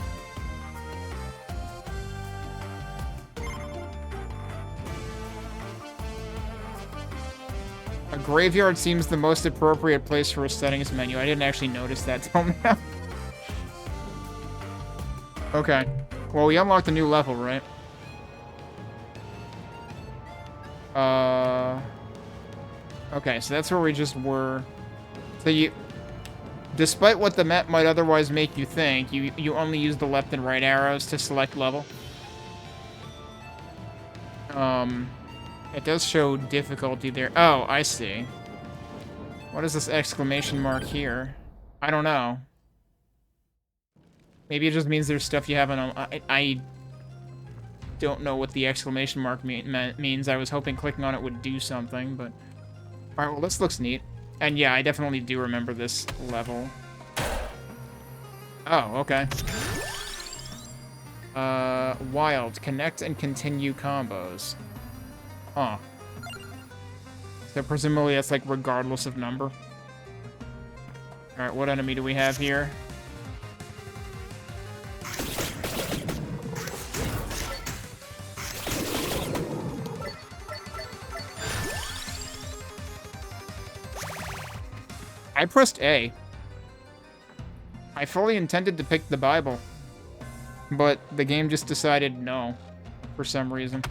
A graveyard seems the most appropriate place for a settings menu. I didn't actually notice that till now. Okay. Well, we unlocked a new level, right? Okay, so that's where we just were. So Despite what the map might otherwise make you think, you only use the left and right arrows to select level. It does show difficulty there. Oh, I see. What is this exclamation mark here? I don't know. Maybe it just means there's stuff you haven't... I don't know what the exclamation mark means. I was hoping clicking on it would do something, but... Alright, well, this looks neat. And yeah, I definitely do remember this level. Oh, okay. Wild. Connect and continue combos. Huh. So presumably that's like regardless of number. Alright, what enemy do we have here? I pressed A. I fully intended to pick the Bible, but the game just decided no, for some reason.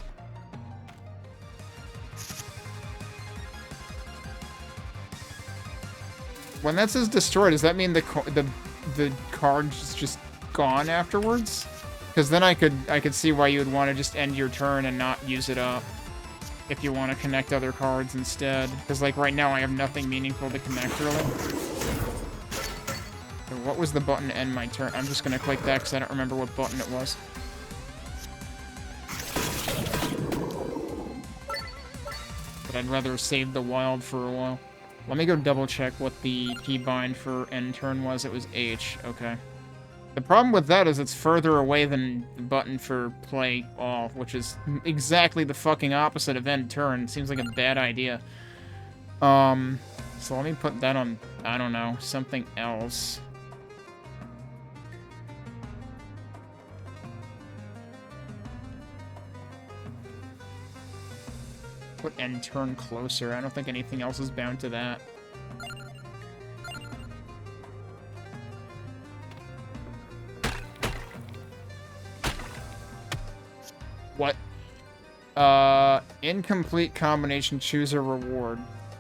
When that says destroy, does that mean the card's just gone afterwards? Because then I could see why you would want to just end your turn and not use it up if you want to connect other cards instead. Because like right now I have nothing meaningful to connect really. So what was the button to end my turn? I'm just gonna click that because I don't remember what button it was. But I'd rather save the wild for a while. Let me go double check what the keybind for end turn was. It was H. Okay. The problem with that is it's further away than the button for play all, which is exactly the fucking opposite of end turn. Seems like a bad idea. So let me put that on, I don't know, something else. Put end turn closer. I don't think anything else is bound to that. What? Incomplete combination, choose a reward.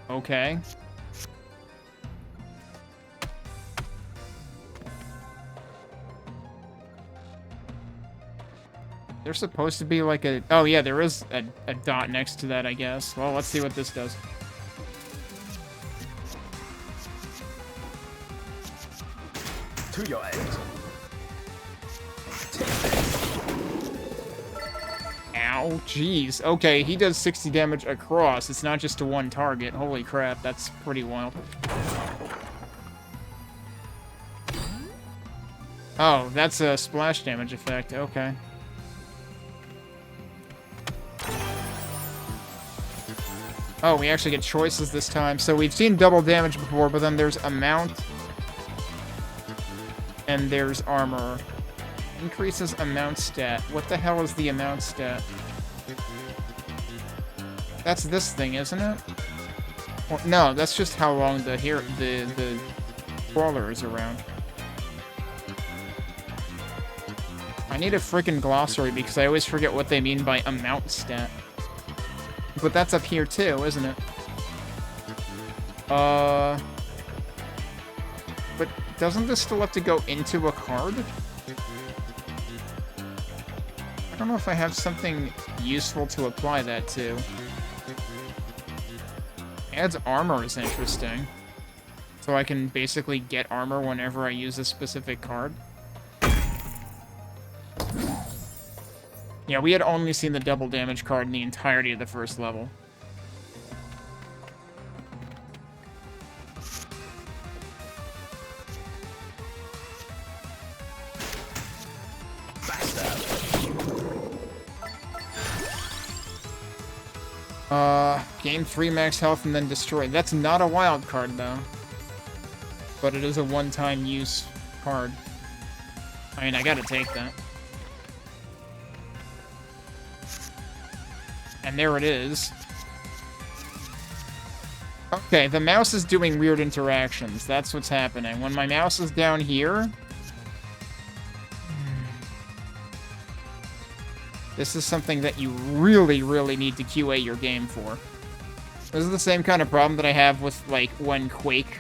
Okay. There's supposed to be like a... Oh, yeah, there is a dot next to that, I guess. Well, let's see what this does. To your end. Ow, jeez. Okay, he does 60 damage across. It's not just to one target. Holy crap, that's pretty wild. Oh, that's a splash damage effect. Okay. Oh, we actually get choices this time. So we've seen double damage before, but then there's amount. And there's armor. Increases amount stat. What the hell is the amount stat? That's this thing, isn't it? Well, no, that's just how long the crawler is around. I need a freaking glossary because I always forget what they mean by amount stat. But that's up here too, isn't it? But doesn't this still have to go into a card? I don't know if I have something useful to apply that to. Adds armor is interesting. So I can basically get armor whenever I use a specific card. Yeah, we had only seen the double damage card in the entirety of the first level. Gain 3 max health and then destroy. That's not a wild card, though. But it is a one-time use card. I mean, I gotta take that. And there it is. Okay, the mouse is doing weird interactions. That's what's happening. When my mouse is down here... This is something that you really, really need to QA your game for. This is the same kind of problem that I have with, like, when Quake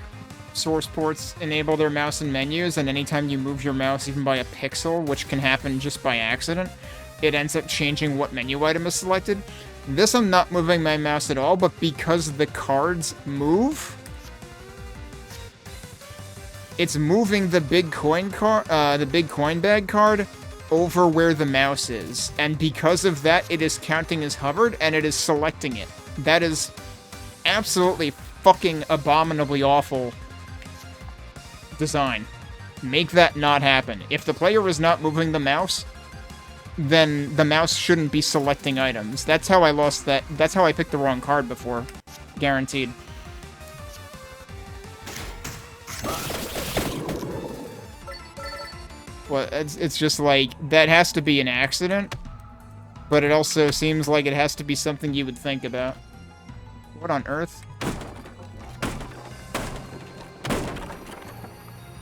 source ports enable their mouse and menus, and anytime you move your mouse even by a pixel, which can happen just by accident, it ends up changing what menu item is selected. This I'm not moving my mouse at all, but because the cards move, it's moving the big coin bag card over where the mouse is, and because of that, it is counting as hovered, and it is selecting it. That is absolutely fucking abominably awful design. Make that not happen. If the player is not moving the mouse, then the mouse shouldn't be selecting items. That's how I lost that. That's how I picked the wrong card before. Guaranteed. Well, it's just like, that has to be an accident, but it also seems like it has to be something you would think about. What on earth?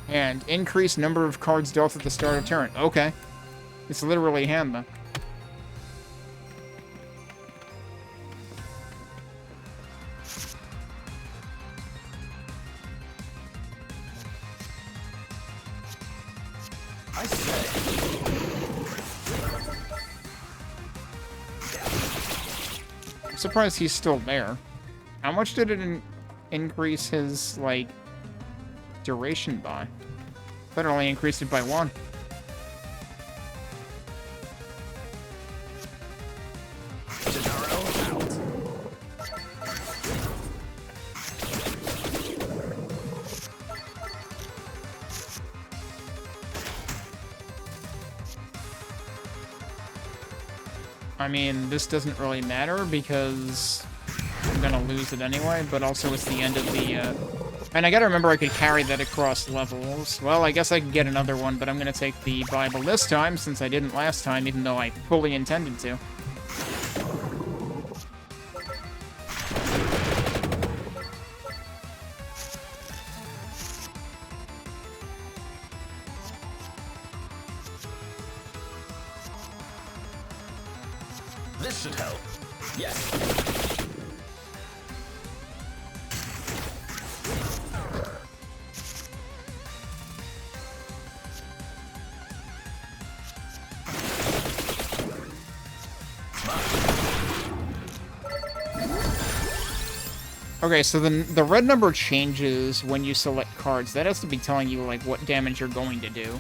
And increase number of cards dealt at the start of turn. Okay. It's literally hand, though. I say. I'm surprised he's still there. How much did it increase his, like, duration by? I thought it only increased it by 1. I mean, this doesn't really matter because I'm gonna lose it anyway, but also it's the end of the, And I gotta remember I could carry that across levels. Well, I guess I could get another one, but I'm gonna take the Bible this time, since I didn't last time, even though I fully intended to. This should help. Yes. Okay, so the red number changes when you select cards. That has to be telling you, like, what damage you're going to do.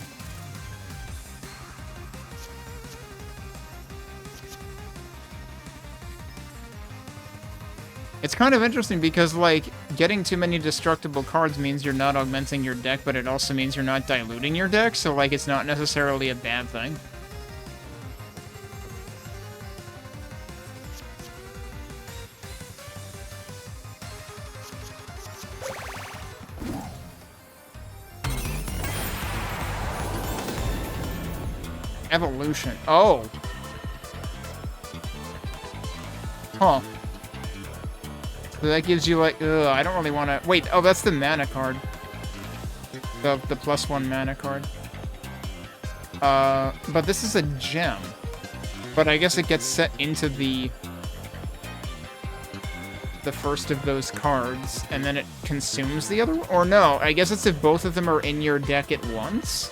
It's kind of interesting because, like, getting too many destructible cards means you're not augmenting your deck, but it also means you're not diluting your deck, so, like, it's not necessarily a bad thing. Evolution. Oh. Huh. So that gives you, like, I don't really want to... Wait, oh, that's the mana card. The +1 mana card. But this is a gem. But I guess it gets set into the first of those cards, and then it consumes the other one? Or no, I guess it's if both of them are in your deck at once?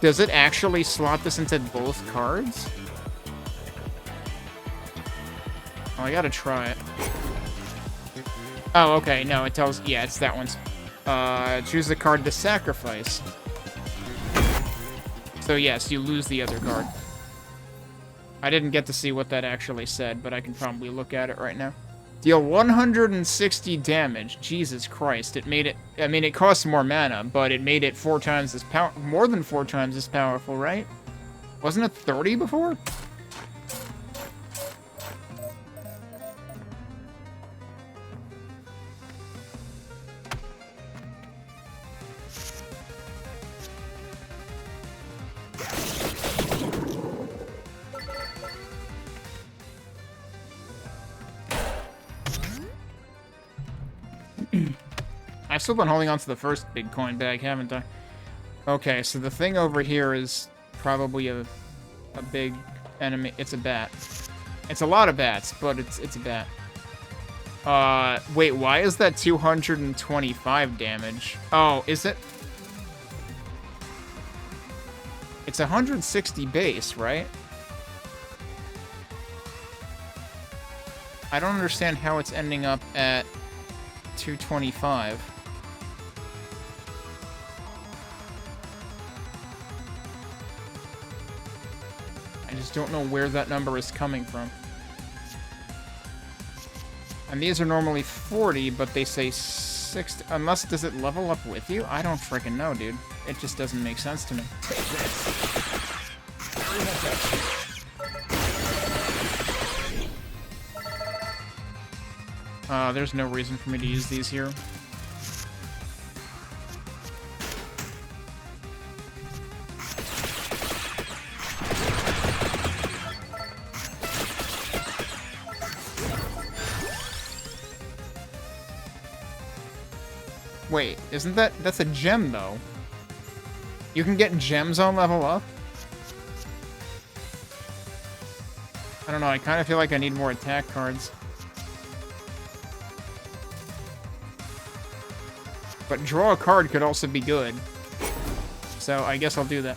Does it actually slot this into both cards? Oh, I gotta try it. Oh, okay, no, it tells... Yeah, it's that one's... choose the card to sacrifice. So yes, you lose the other card. I didn't get to see what that actually said, but I can probably look at it right now. Deal 160 damage. Jesus Christ, it made it... I mean, it costs more mana, but it made it 4 times as more than 4 times as powerful, right? Wasn't it 30 before? I've still been holding on to the first big coin bag, haven't I? Okay, so the thing over here is probably a big enemy. It's a bat. It's a lot of bats, but it's a bat. Wait, why is that 225 damage? Oh, is it? It's 160 base, right? I don't understand how it's ending up at 225. I just don't know where that number is coming from. And these are normally 40, but they say 60. Unless, does it level up with you? I don't freaking know, dude. It just doesn't make sense to me. There's no reason for me to use these here. Wait, isn't that's a gem, though? You can get gems on level up? I don't know, I kind of feel like I need more attack cards. But draw a card could also be good. So I guess I'll do that.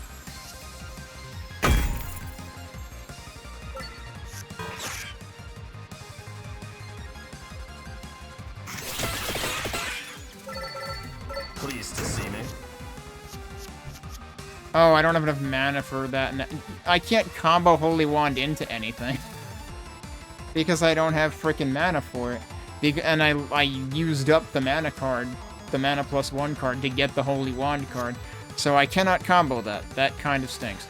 Pleased to see me. Oh, I don't have enough mana for that. And I can't combo Holy Wand into anything. Because I don't have freaking mana for it. And I used up the mana card, the mana +1 card, to get the Holy Wand card. So I cannot combo that. That kind of stinks.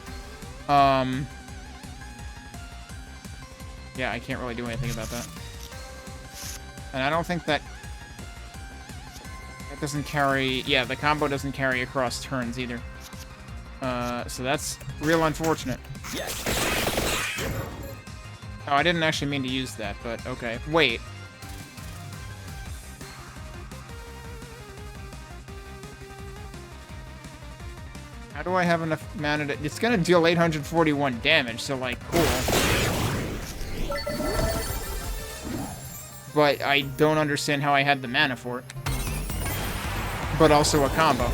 Yeah, I can't really do anything about that. And I don't think that doesn't carry... Yeah, the combo doesn't carry across turns either. So that's real unfortunate. Yes. Oh, I didn't actually mean to use that, but okay. Wait. How do I have enough mana to... It's gonna deal 841 damage, so, like, cool. But I don't understand how I had the mana for it. But also a combo.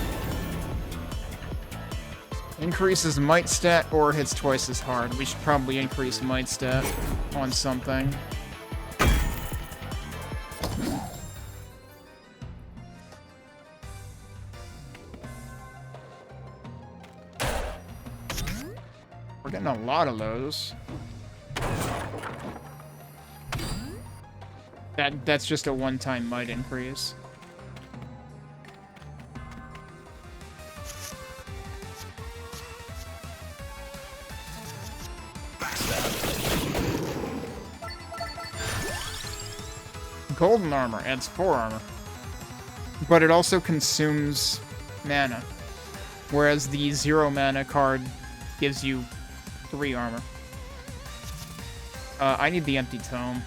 Increases might stat or hits twice as hard. We should probably increase might stat on something. We're getting a lot of those. That's just a one-time might increase. Golden armor adds 4 armor. But it also consumes mana. Whereas the 0 mana card gives you 3 armor. I need the empty tome.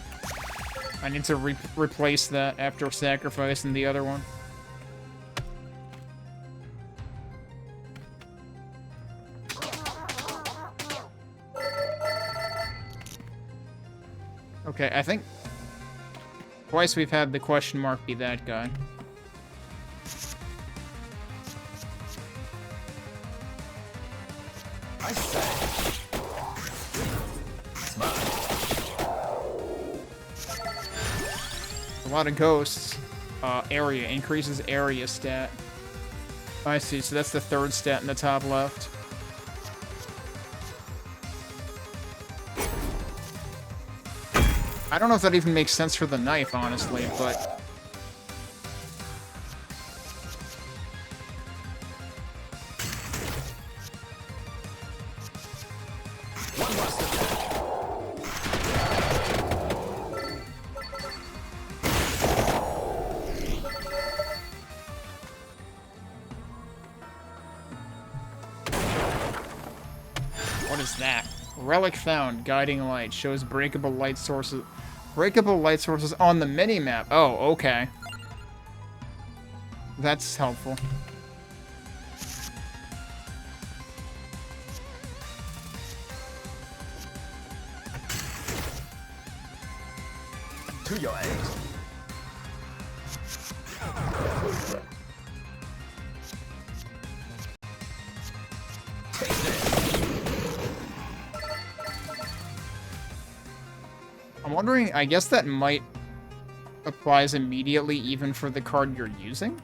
I need to replace that after sacrificing the other one. Okay, I think twice we've had the question mark be that guy. I say. A lot of ghosts. Area. Increases area stat. I see, so that's the 3rd stat in the top left. I don't know if that even makes sense for the knife, honestly, but... What is that? Relic found. Guiding light. Shows breakable light sources. Breakable light sources on the mini-map. Oh, okay. That's helpful. To your aid. I'm wondering, I guess that might applies immediately even for the card you're using?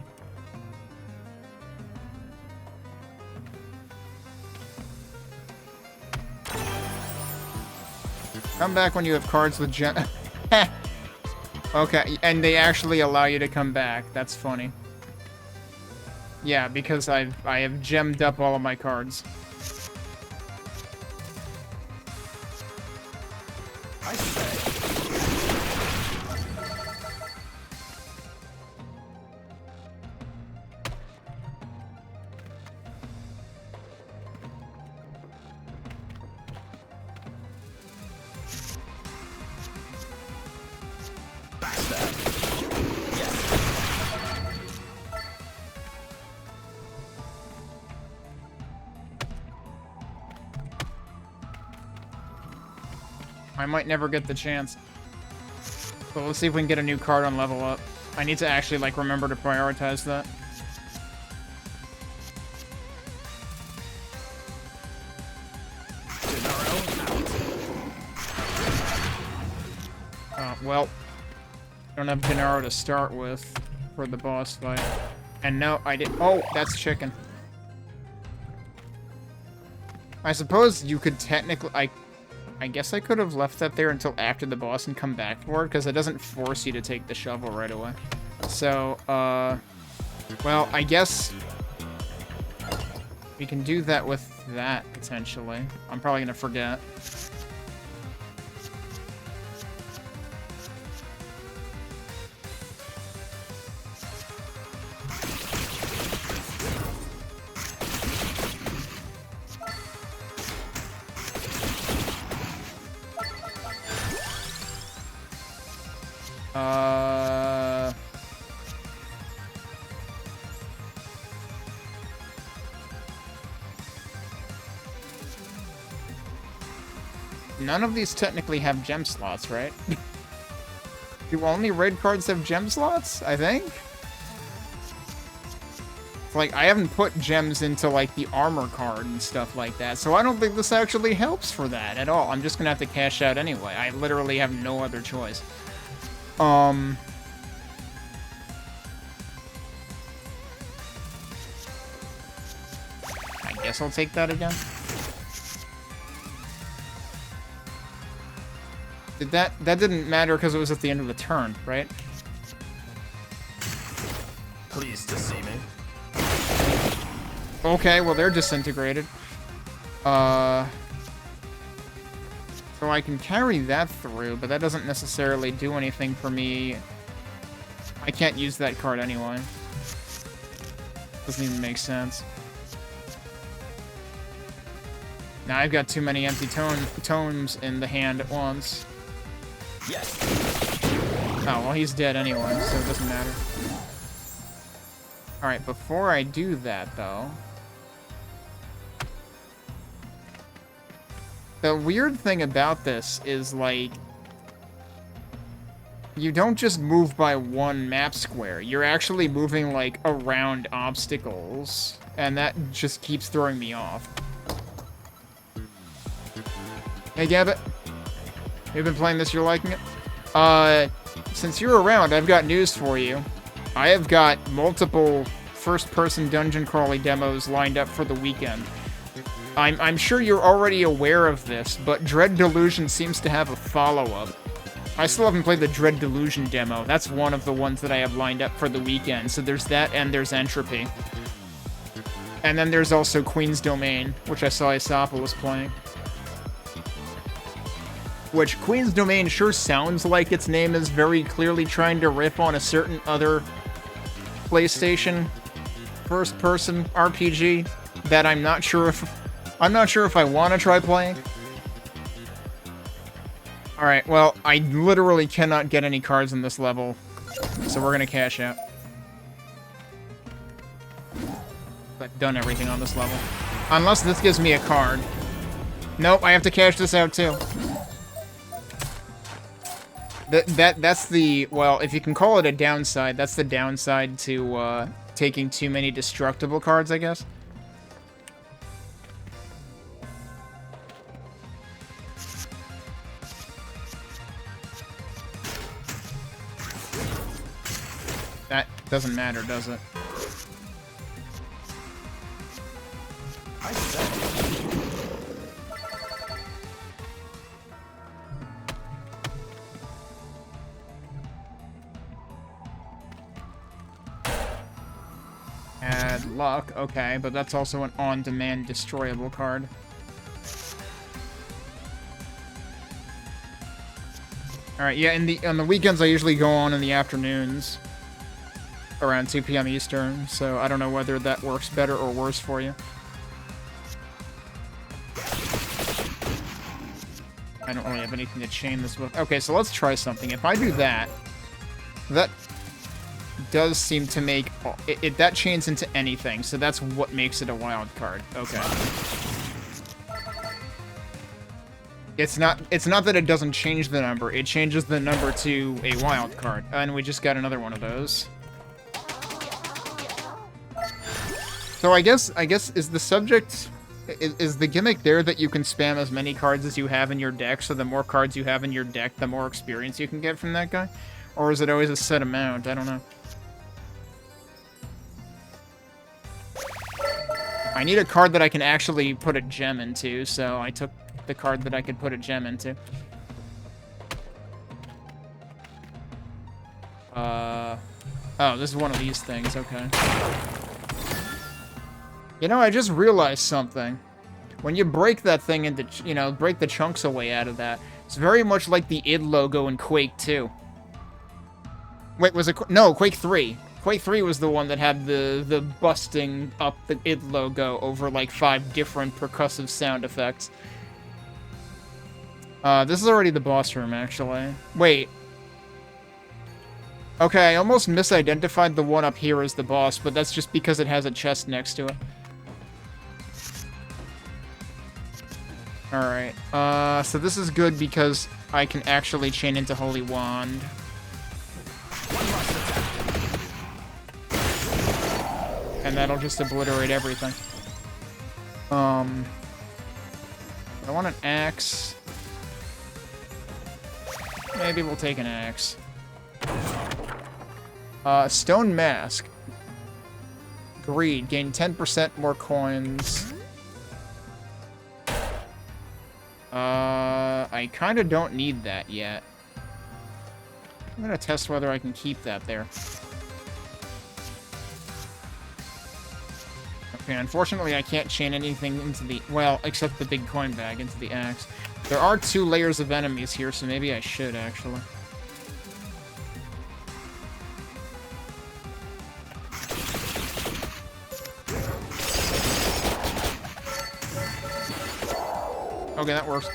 Come back when you have cards with gem... Okay, and they actually allow you to come back. That's funny. Yeah, because I have gemmed up all of my cards. I say. I might never get the chance. But let's see if we can get a new card on level up. I need to actually, like, remember to prioritize that. Well, I don't have Gennaro to start with for the boss fight. And no, I did. Oh, that's chicken. I suppose you could technically... I guess I could have left that there until after the boss and come back for it, because it doesn't force you to take the shovel right away. So, well, I guess we can do that with that, potentially. I'm probably gonna forget. None of these technically have gem slots, right? Do only raid cards have gem slots? I think? Like, I haven't put gems into, like, the armor card and stuff like that, so I don't think this actually helps for that at all. I'm just gonna have to cash out anyway. I literally have no other choice. I guess I'll take that again. That didn't matter because it was at the end of the turn, right? Pleased to see me. Okay, well they're disintegrated. So I can carry that through, but that doesn't necessarily do anything for me. I can't use that card anyway. Doesn't even make sense. Now I've got too many empty tomes in the hand at once. Yes. Oh, well, he's dead anyway, so it doesn't matter. Alright, before I do that, though... The weird thing about this is, like... You don't just move by one map square. You're actually moving, like, around obstacles. And that just keeps throwing me off. Hey, Gabbit. You've been playing this, you're liking it? Since you're around, I've got news for you. I have got multiple first-person dungeon crawly demos lined up for the weekend. I'm sure you're already aware of this, but Dread Delusion seems to have a follow-up. I still haven't played the Dread Delusion demo. That's one of the ones that I have lined up for the weekend. So there's that, and there's Entropy. And then there's also Queen's Domain, which I saw Isapa was playing. Which, Queen's Domain sure sounds like its name is very clearly trying to riff on a certain other PlayStation first-person RPG that I'm not sure if I want to try playing. Alright, well, I literally cannot get any cards in this level, so we're gonna cash out. I've done everything on this level. Unless this gives me a card. Nope, I have to cash this out too. That's the, well, if you can call it a downside, that's the downside to taking too many destructible cards, I guess. Doesn't matter, does it? I said Add luck, okay, but that's also an on-demand destroyable card. Alright, yeah, on the weekends I usually go on in the afternoons. Around 2 p.m. Eastern, so I don't know whether that works better or worse for you. I don't really have anything to chain this with. Okay, so let's try something. If I do that, that does seem to make... that chains into anything, so that's what makes it a wild card. Okay. It's not that it doesn't change the number, it changes the number to a wild card. And we just got another one of those. So I guess is the subject... Is the gimmick there that you can spam as many cards as you have in your deck, so the more cards you have in your deck, the more experience you can get from that guy? Or is it always a set amount? I don't know. I need a card that I can actually put a gem into, so I took the card that I could put a gem into. Oh, this is one of these things, okay. You know, I just realized something. When you break that thing into, you know, break the chunks away out of that, it's very much like the id logo in Quake 2. Wait, was it... No, Quake 3. Quake 3 was the one that had the busting up the id logo over, like, 5 different percussive sound effects. This is already the boss room, actually. Wait. Okay, I almost misidentified the one up here as the boss, but that's just because it has a chest next to it. Alright, so this is good because I can actually chain into Holy Wand. And that'll just obliterate everything. I want an axe. Maybe we'll take an axe. Stone Mask. Greed. Gain 10% more coins. I kind of don't need that yet. I'm gonna test whether I can keep that there. Okay, unfortunately I can't chain anything into the... Well, except the big coin bag into the axe. There are 2 layers of enemies here, so maybe I should, actually. Okay, that works.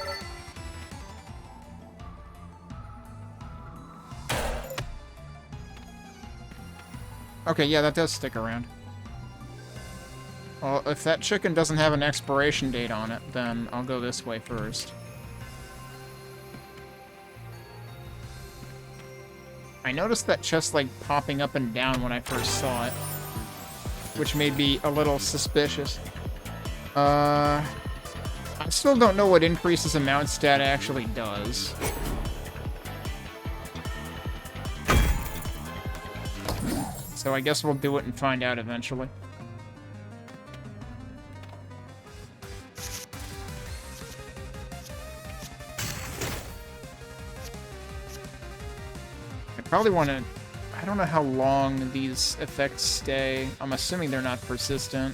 Okay, yeah, that does stick around. Well, if that chicken doesn't have an expiration date on it, then I'll go this way first. I noticed that chest, like, popping up and down when I first saw it, which made me a little suspicious. I still don't know what increases amount stat actually does. So I guess we'll do it and find out eventually. I probably want to... I don't know how long these effects stay. I'm assuming they're not persistent.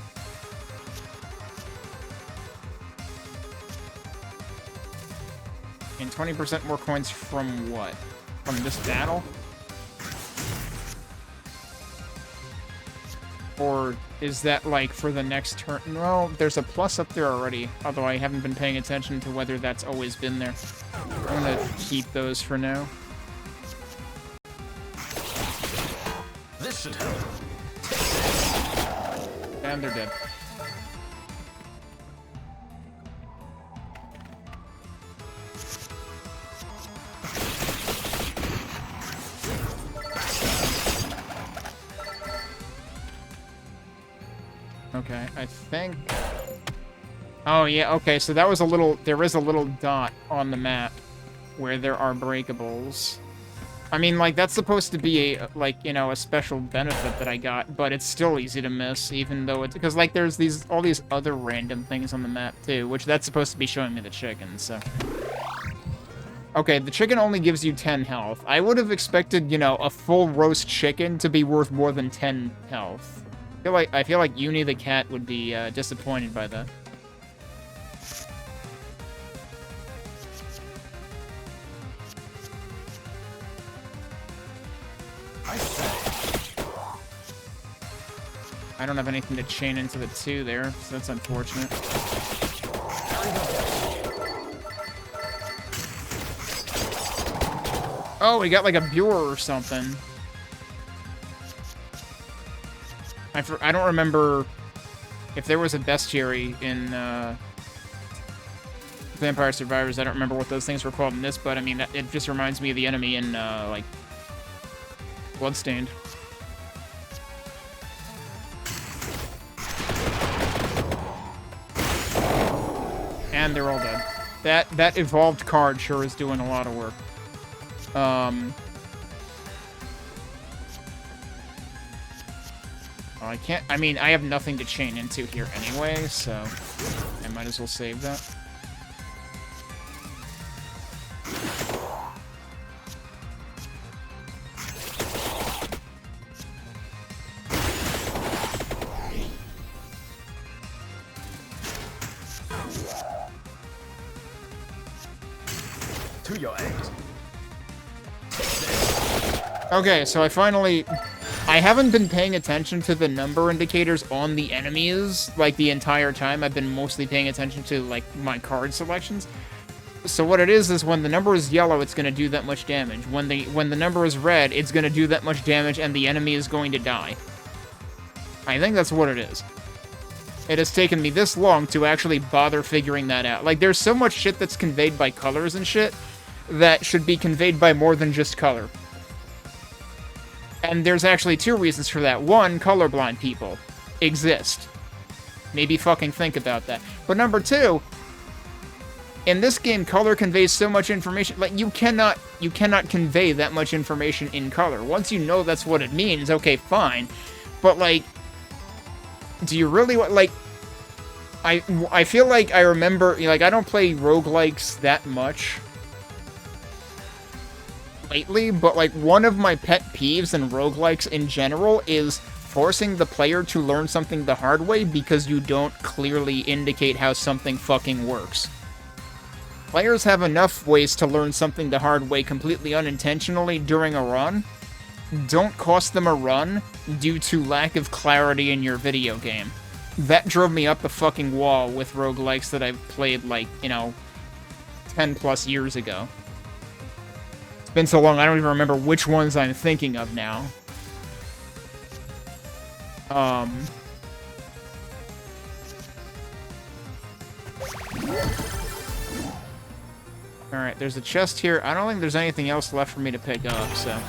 And 20% more coins from what? From this battle? Or is that, like, for the next turn? Well, there's a plus up there already, although I haven't been paying attention to whether that's always been there. I'm gonna keep those for now. this should help. And they're dead. Okay, I think... Oh, yeah, okay, so that was a little... There is a little dot on the map where there are breakables. I mean, like, that's supposed to be a, like, you know, a special benefit that I got, but it's still easy to miss, even though it's, because, like, there's all these other random things on the map, too, which that's supposed to be showing me the chicken, so. Okay, the chicken only gives you 10 health. I would have expected, you know, a full roast chicken to be worth more than 10 health. I feel like Uni the cat would be, disappointed by that. I don't have anything to chain into the 2 there, so that's unfortunate. Oh, we got like a Buer or something. I don't remember if there was a bestiary in Vampire Survivors. I don't remember what those things were called in this, but I mean, it just reminds me of the enemy in like Bloodstained. And they're all dead. That evolved card sure is doing a lot of work. Well, I can't... I mean, I have nothing to chain into here anyway, so I might as well save that. To your eggs. Okay, so I haven't been paying attention to the number indicators on the enemies, like, the entire time. I've been mostly paying attention to, like, my card selections. So what it is when the number is yellow, it's going to do that much damage. When the number is red, it's going to do that much damage, and the enemy is going to die. I think that's what it is. It has taken me this long to actually bother figuring that out. Like, there's so much shit that's conveyed by colors and shit that should be conveyed by more than just color. And there's actually 2 reasons for that. 1, colorblind people exist. Maybe fucking think about that. But number 2, in this game, color conveys so much information. Like, you cannot convey that much information in color. Once you know that's what it means, okay, fine. But, like, do you really want, like, I feel like I remember, like, I don't play roguelikes that much lately, but, like, one of my pet peeves in roguelikes in general is forcing the player to learn something the hard way because you don't clearly indicate how something fucking works. Players have enough ways to learn something the hard way completely unintentionally during a run. Don't cost them a run due to lack of clarity in your video game. That drove me up the fucking wall with roguelikes that I've played, like, you know, 10 plus years ago. It's been so long, I don't even remember which ones I'm thinking of now. Alright, there's a chest here. I don't think there's anything else left for me to pick up, so...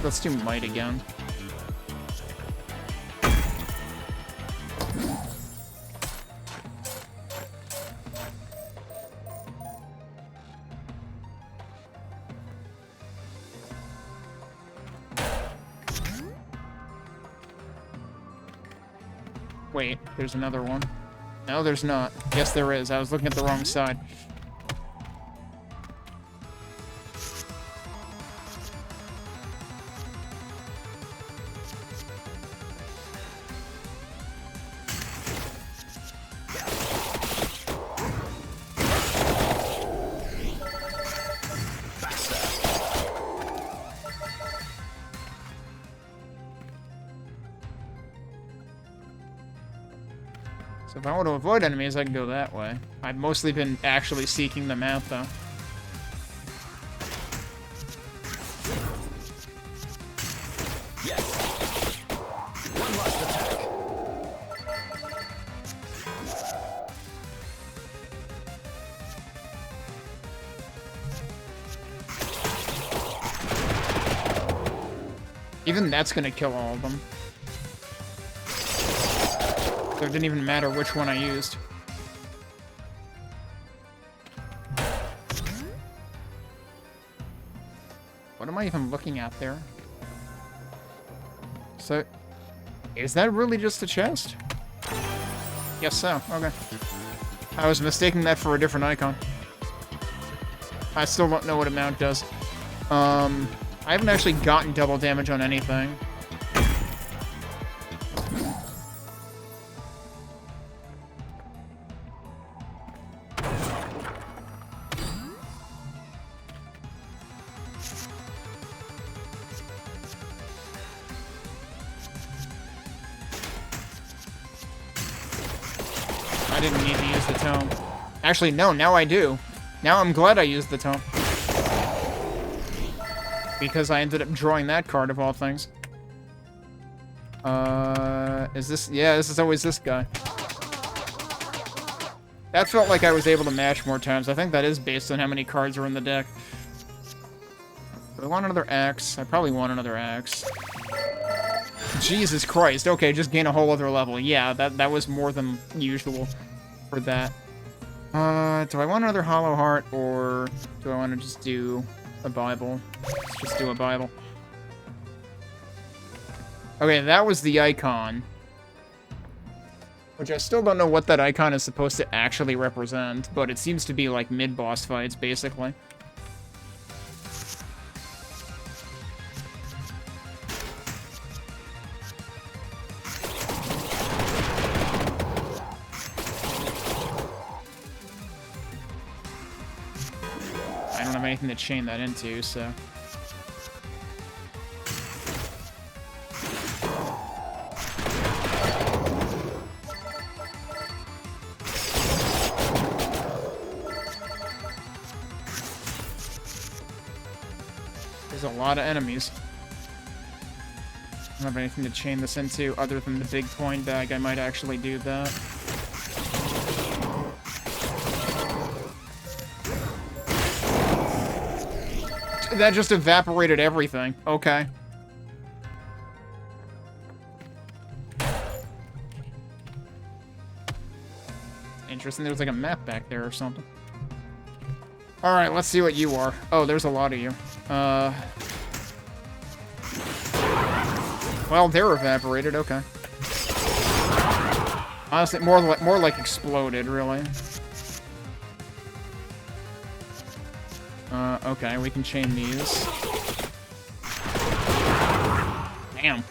Let's do might again. Wait, there's another one. No, there's not. Yes, there is. I was looking at the wrong side. So if I want to avoid enemies, I can go that way. I've mostly been actually seeking them out, though. Yes. One last attack. Even that's gonna kill all of them. So it didn't even matter which one I used. I even looking at there? So, is that really just a chest? Yes, so. Okay. I was mistaking that for a different icon. I still don't know what amount does. I haven't actually gotten double damage on anything. I didn't need to use the tome. Actually, no, now I do. Now I'm glad I used the tome. Because I ended up drawing that card of all things. Is this... Yeah, this is always this guy. That felt like I was able to mash more times. I think that is based on how many cards are in the deck. Do I want another axe? I probably want another axe. Jesus Christ. Okay, just gain a whole other level. Yeah, that was more than usual for that. Do I want another Hollow Heart, or do I want to just do a Bible? Let's just do a Bible. Okay, that was the icon. Which I still don't know what that icon is supposed to actually represent, but it seems to be like mid-boss fights, basically. I don't have anything to chain that into, so... There's a lot of enemies. I don't have anything to chain this into other than the big coin bag. I might actually do that. That just evaporated everything. Okay. Interesting. There's like a map back there or something. Alright, let's see what you are. Oh, there's a lot of you. Well, they're evaporated. Okay. Honestly, more like exploded, really. Okay, we can chain these. Damn.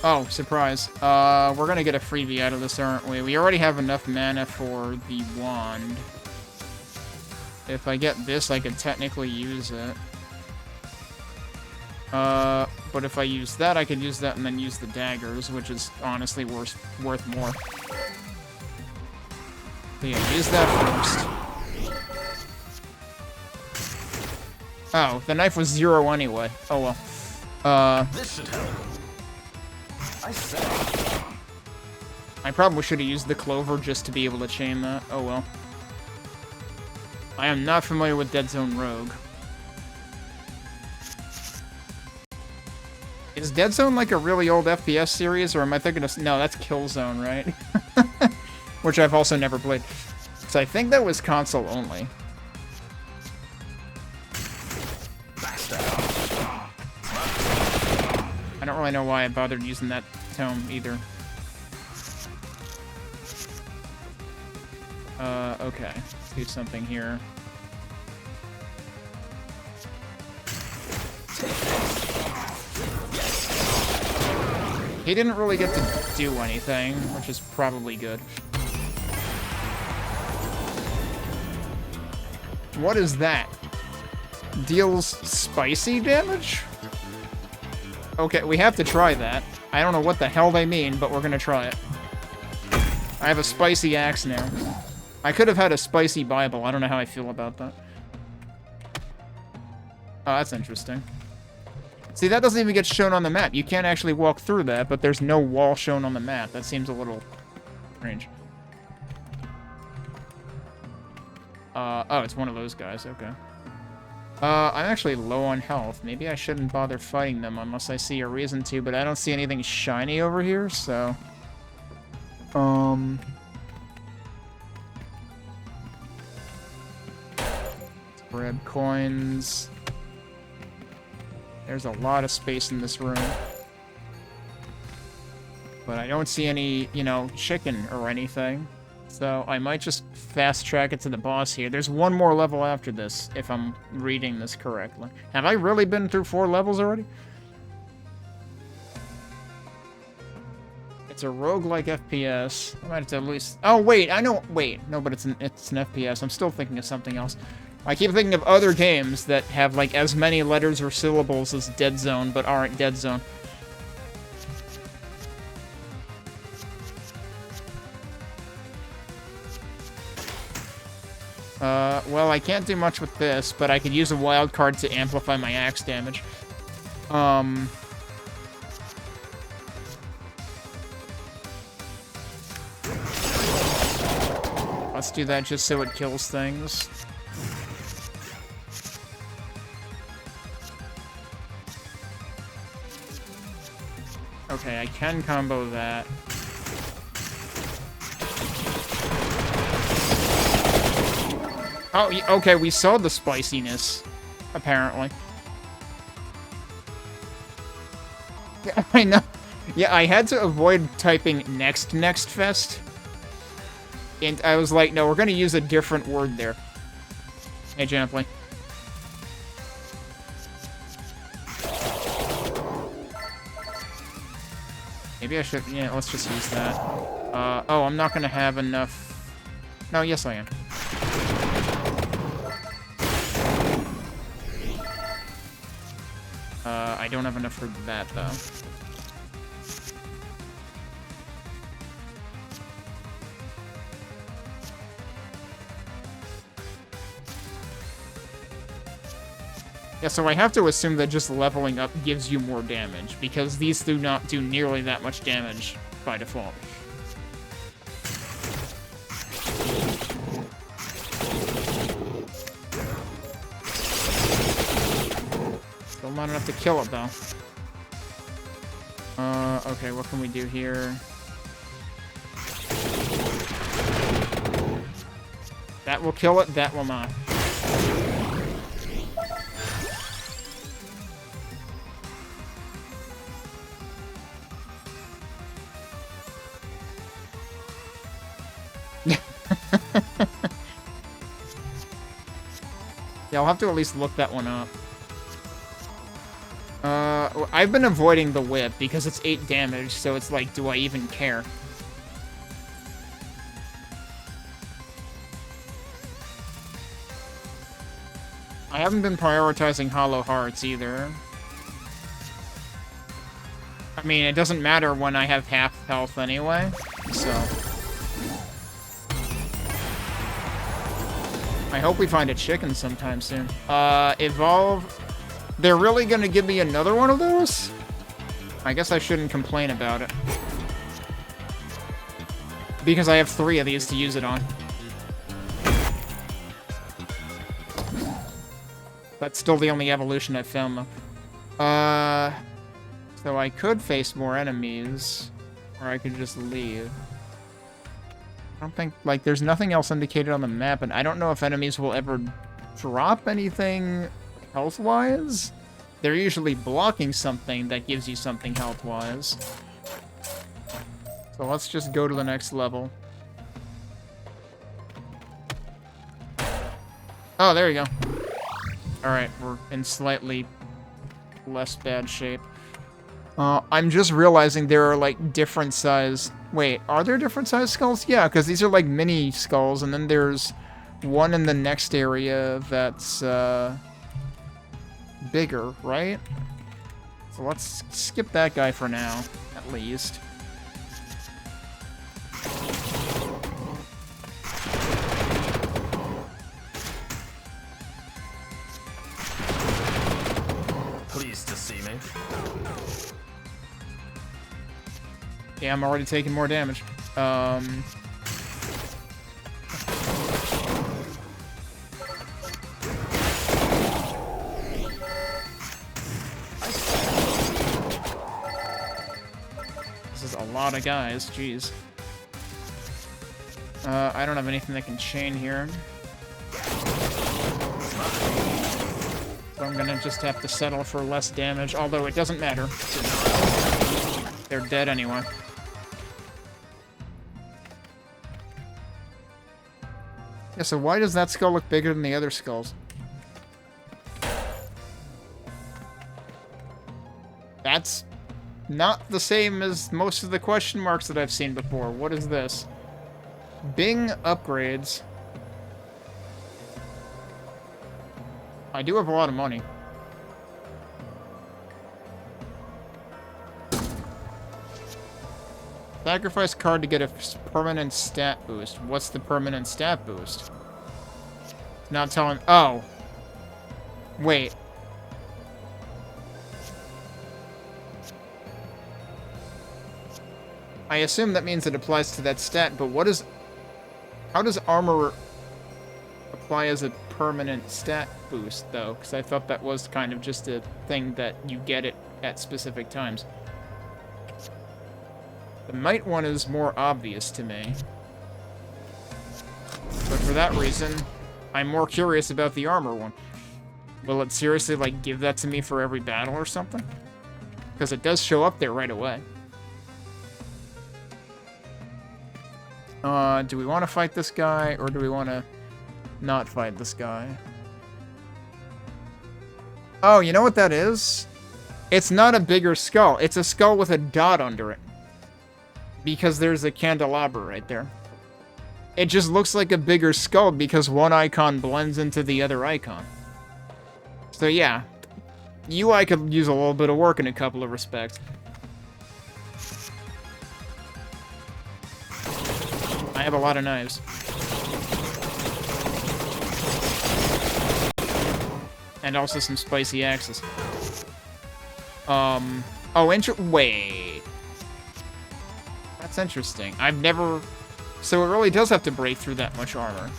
Oh, surprise. We're gonna get a freebie out of this, aren't we? We already have enough mana for the wand. If I get this, I could technically use it. But if I use that, I could use that and then use the daggers, which is honestly worth more. But yeah, use that first. Oh, the knife was 0 anyway. Oh well. This should help. I said. I probably should have used the clover just to be able to chain that. Oh well. I am not familiar with Dead Zone Rogue. Is Dead Zone like a really old FPS series, or am I thinking of... No, that's Killzone, right? Which I've also never played. So I think that was console only. I don't really know why I bothered using that tome either. Okay. Let's do something here. He didn't really get to do anything, which is probably good. What is that? Deals spicy damage? Okay, we have to try that. I don't know what the hell they mean, but we're gonna try it. I have a spicy axe now. I could have had a spicy Bible. I don't know how I feel about that. Oh, that's interesting. See, that doesn't even get shown on the map. You can't actually walk through that, but there's no wall shown on the map. That seems a little strange. Oh, it's one of those guys. Okay. I'm actually low on health. Maybe I shouldn't bother fighting them unless I see a reason to, but I don't see anything shiny over here, so... Let's grab coins. There's a lot of space in this room. But I don't see any, you know, chicken or anything. So I might just fast track it to the boss here. There's one more level after this, if I'm reading this correctly. Have I really been through 4 levels already? It's a roguelike FPS. I might have to at least... Oh, wait, I know... Wait, no, but it's an FPS. I'm still thinking of something else. I keep thinking of other games that have, like, as many letters or syllables as Dead Zone, but aren't Dead Zone. Well, I can't do much with this, but I could use a wild card to amplify my axe damage. Let's do that just so it kills things. Okay, I can combo that. Oh, okay, we saw the spiciness, apparently. Yeah, I know. Yeah, I had to avoid typing next fest. And I was like, no, we're gonna use a different word there. Hey, Jampley. Maybe I should, yeah, let's just use that. Oh, I'm not gonna have enough... No, yes I am. I don't have enough for that, though. Yeah, so I have to assume that just leveling up gives you more damage, because these do not do nearly that much damage by default. Still not enough to kill it, though. Okay, what can we do here? That will kill it, that will not. Yeah, I'll have to at least look that one up. I've been avoiding the whip because it's 8 damage, so it's like, do I even care? I haven't been prioritizing Hollow Hearts either. I mean, it doesn't matter when I have half health anyway, so... I hope we find a chicken sometime soon. Evolve. They're really gonna give me another one of those? I guess I shouldn't complain about it. Because I have 3 of these to use it on. That's still the only evolution I've found, though. So I could face more enemies, or I could just leave. I don't think, like, there's nothing else indicated on the map, and I don't know if enemies will ever drop anything health-wise. They're usually blocking something that gives you something health-wise. So let's just go to the next level. Oh, there you go. Alright, we're in slightly less bad shape. I'm just realizing there are, like, different size... Wait, are there different size skulls? Yeah, because these are, like, mini skulls, and then there's one in the next area that's, bigger, right? So let's skip that guy for now, at least. Pleased to see me. Yeah, I'm already taking more damage. This is a lot of guys, jeez. I don't have anything that can chain here. So I'm I'm gonna just have to settle for less damage, although it doesn't matter. They're dead anyway. Yeah, so why does that skull look bigger than the other skulls? That's not the same as most of the question marks that I've seen before. What is this? Bing upgrades. I do have a lot of money. Sacrifice card to get a permanent stat boost. What's the permanent stat boost? It's not telling... Oh. Wait. I assume that means it applies to that stat, but what is... How does armor apply as a permanent stat boost, though? Because I thought that was kind of just a thing that you get it at specific times. The might one is more obvious to me. But for that reason, I'm more curious about the armor one. Will it seriously, like, give that to me for every battle or something? Because it does show up there right away. Do we want to fight this guy, or do we want to not fight this guy? Oh, you know what that is? It's not a bigger skull. It's a skull with a dot under it. Because there's a candelabra right there. It just looks like a bigger skull because one icon blends into the other icon. So yeah, UI could use a little bit of work in a couple of respects. I have a lot of knives. And also some spicy axes. Oh, wait. That's interesting. I've never... So it really does have to break through that much armor.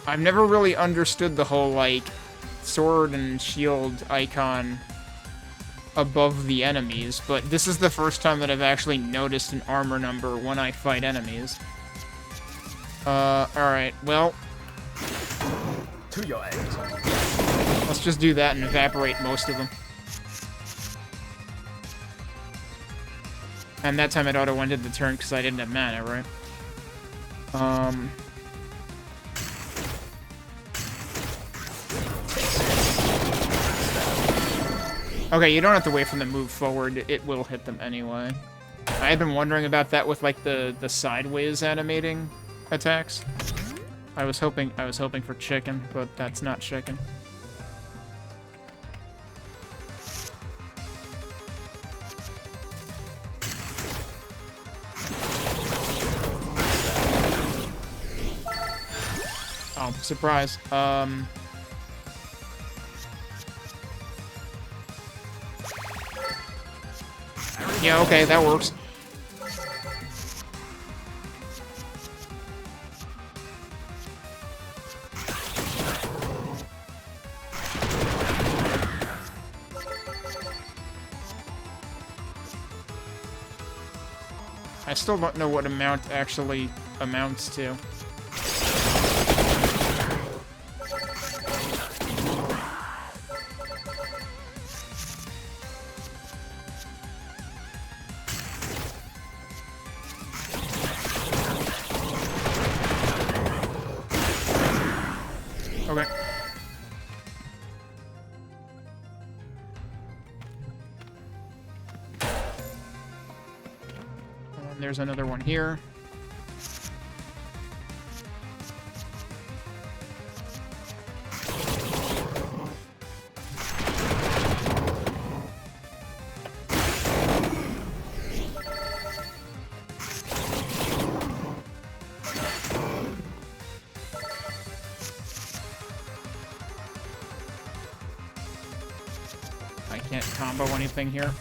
I've never really understood the whole, like, sword and shield icon above the enemies, but this is the first time that I've actually noticed an armor number when I fight enemies. Alright, well... To your aid. Let's just do that and evaporate most of them. And that time it auto-ended the turn because I didn't have mana, right? Okay, you don't have to wait for them to move forward. It will hit them anyway. I had been wondering about that with, like, the sideways animating attacks. I was hoping for chicken, but that's not chicken. Oh, surprise. Yeah, okay, that works. I still don't know what amount actually amounts to. Okay. And there's another one here. I can't combo anything here.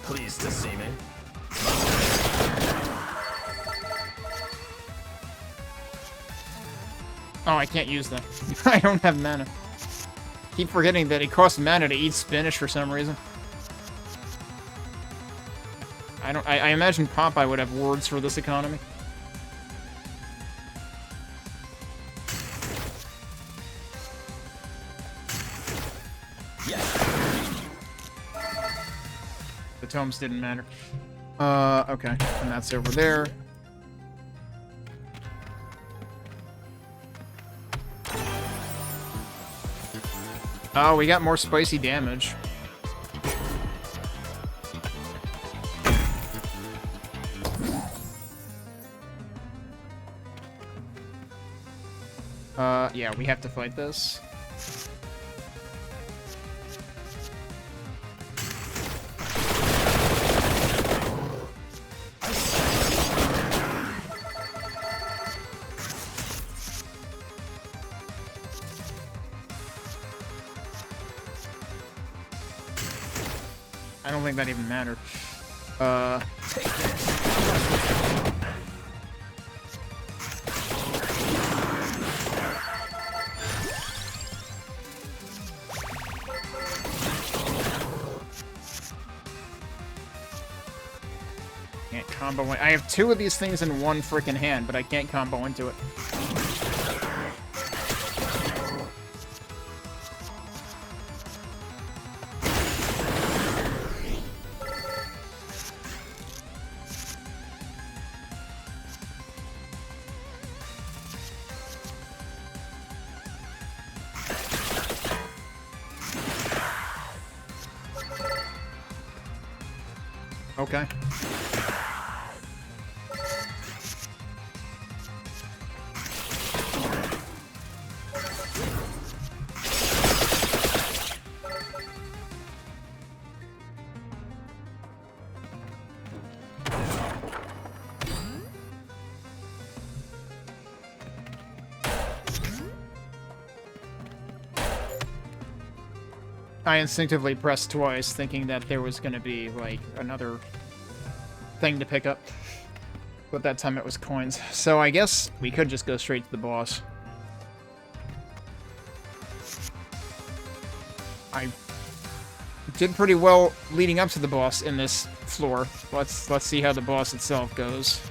Pleased to see me. Oh, I can't use that. I don't have mana. Keep forgetting that it costs mana to eat spinach for some reason. I imagine Popeye would have words for this economy. The tomes didn't matter. Okay. And that's over there. Oh, we got more spicy damage. Yeah, we have to fight this. I don't think that even mattered. Can't combo. I have two of these things in one freaking hand, but I can't combo into it. Okay. I instinctively pressed twice, thinking that there was gonna be, like, another thing to pick up. But that time it was coins. So I guess we could just go straight to the boss. I did pretty well leading up to the boss in this floor. Let's see how the boss itself goes.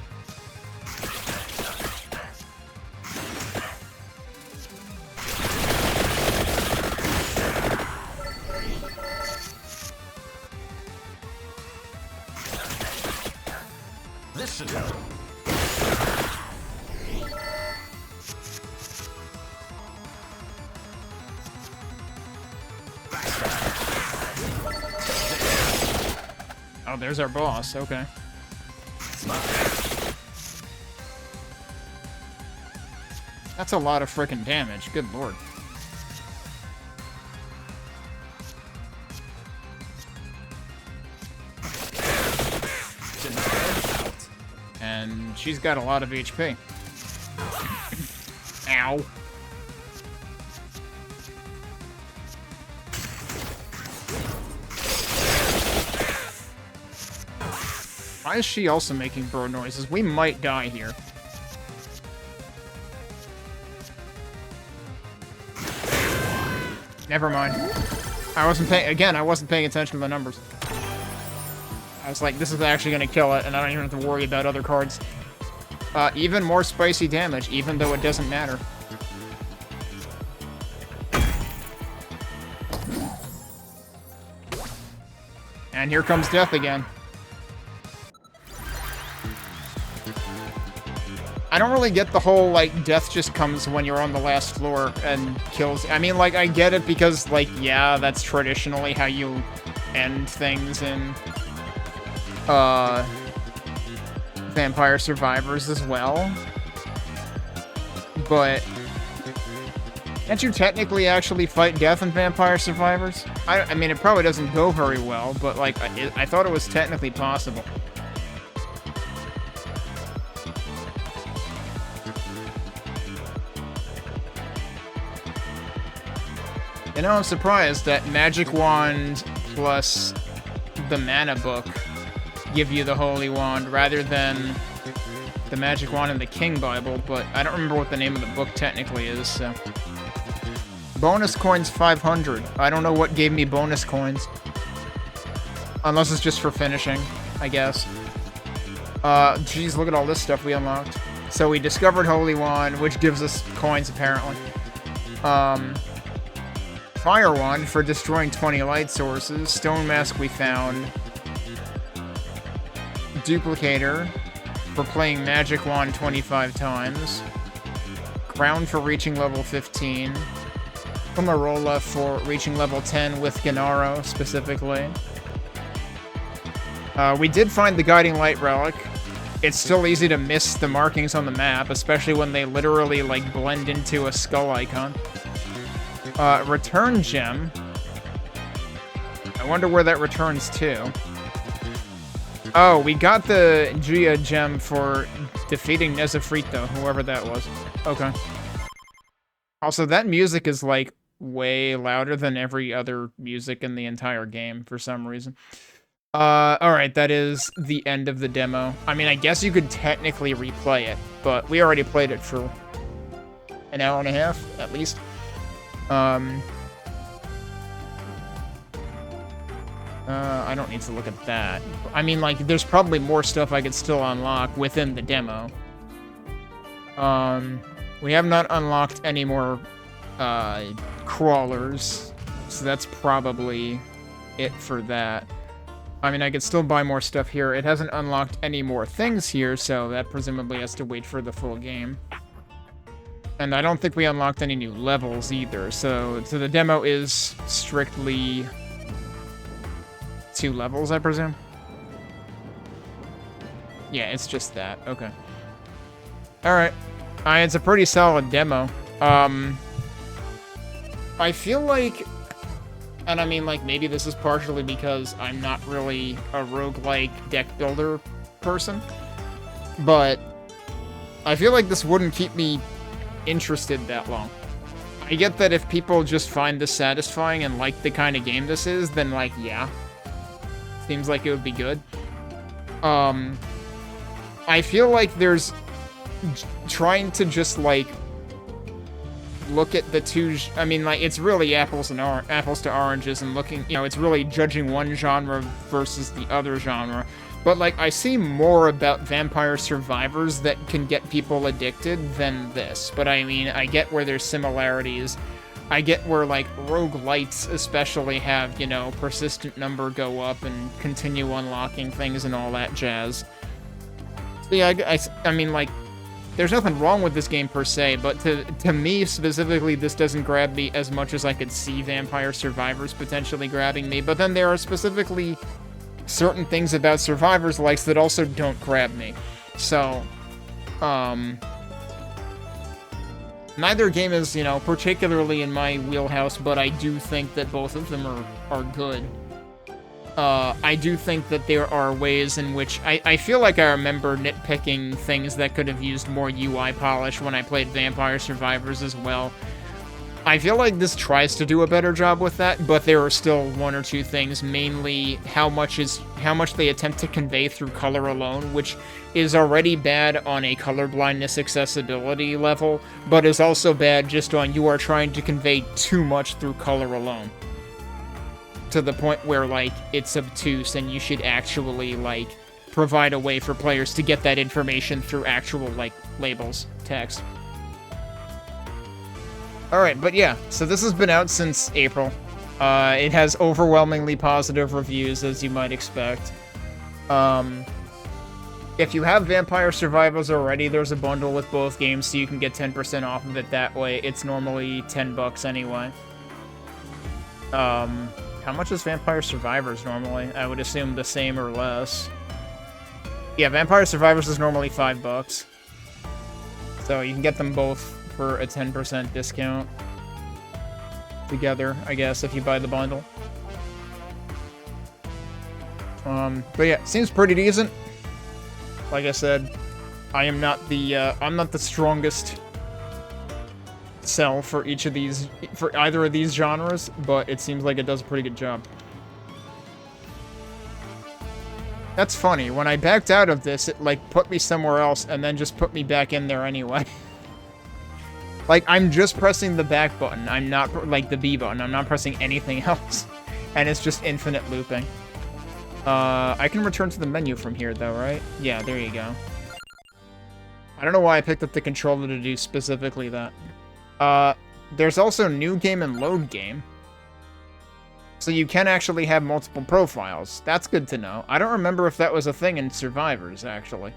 This should help. Oh, there's our boss. Okay. That's a lot of frickin' damage. Good lord. And she's got a lot of HP. Ow. Why is she also making bro noises? We might die here. Never mind. I wasn't paying attention to the numbers. I was like, this is actually gonna kill it, and I don't even have to worry about other cards. Even more spicy damage, even though it doesn't matter. And here comes death again. I don't really get the whole, like, death just comes when you're on the last floor and kills. I mean, like, I get it because, like, yeah, that's traditionally how you end things in Vampire Survivors as well. But can't you technically actually fight death in Vampire Survivors? I mean, it probably doesn't go very well, but, like, I thought it was technically possible. You know, I'm surprised that Magic Wand plus the Mana Book give you the Holy Wand rather than the Magic Wand and the King Bible, but I don't remember what the name of the book technically is, so. Bonus coins 500. I don't know what gave me bonus coins. Unless it's just for finishing, I guess. Geez, look at all this stuff we unlocked. So we discovered Holy Wand, which gives us coins, apparently. Fire Wand for destroying 20 light sources. Stone Mask we found. Duplicator for playing Magic Wand 25 times. Crown for reaching level 15. Fumarola for reaching level 10 with Gennaro, specifically. We did find the Guiding Light Relic. It's still easy to miss the markings on the map, especially when they literally, like, blend into a skull icon. Return Gem. I wonder where that returns to. Oh, we got the Gia Gem for defeating Nezafrito, whoever that was. Okay. Also, that music is, like, way louder than every other music in the entire game, for some reason. Alright, that is the end of the demo. I mean, I guess you could technically replay it, but we already played it for an hour and a half, at least. I don't need to look at that. I mean, like, there's probably more stuff I could still unlock within the demo. We have not unlocked any more, crawlers, so that's probably it for that. I mean, I could still buy more stuff here. It hasn't unlocked any more things here, so that presumably has to wait for the full game. And I don't think we unlocked any new levels either, so the demo is strictly 2 levels, I presume? Yeah, it's just that. Okay. Alright. It's a pretty solid demo. I feel like... And I mean, like, maybe this is partially because I'm not really a roguelike deck builder person, but I feel like this wouldn't keep me interested that long. I get that if people just find this satisfying and like the kind of game this is, then, like, yeah. Seems like it would be good. I feel like there's... trying to just, like... look at the two, I mean, like, it's really apples to oranges, and looking, you know, it's really judging one genre versus the other genre. But, like, I see more about Vampire Survivors that can get people addicted than this. But, I mean, I get where there's similarities. I get where, like, roguelites especially have, you know, persistent number go up and continue unlocking things and all that jazz. So, yeah, I mean, like, there's nothing wrong with this game per se, but to me specifically, this doesn't grab me as much as I could see Vampire Survivors potentially grabbing me. But then there are specifically certain things about Survivors likes that also don't grab me. So, neither game is, you know, particularly in my wheelhouse, but I do think that both of them are good. I do think that there are ways in which... I feel like I remember nitpicking things that could have used more UI polish when I played Vampire Survivors as well. I feel like this tries to do a better job with that, but there are still one or two things, mainly how much they attempt to convey through color alone, which is already bad on a colorblindness accessibility level, but is also bad just on you are trying to convey too much through color alone. To the point where, like, it's obtuse and you should actually, like, provide a way for players to get that information through actual, like, labels, text. Alright, but yeah, so this has been out since April. It has overwhelmingly positive reviews, as you might expect. If you have Vampire Survivors already, there's a bundle with both games, so you can get 10% off of it that way. It's normally $10 anyway. How much is Vampire Survivors normally? I would assume the same or less. Yeah, Vampire Survivors is normally $5. So you can get them both for a 10% discount together, I guess, if you buy the bundle. But yeah, seems pretty decent. Like I said, I'm not the strongest sell for either of these genres, but it seems like it does a pretty good job. That's funny. When I backed out of this, it, like, put me somewhere else and then just put me back in there anyway. Like, I'm just pressing the back button. I'm not, like, the B button. I'm not pressing anything else. And it's just infinite looping. I can return to the menu from here, though, right? Yeah, there you go. I don't know why I picked up the controller to do specifically that. There's also new game and load game. So you can actually have multiple profiles. That's good to know. I don't remember if that was a thing in Survivors, actually.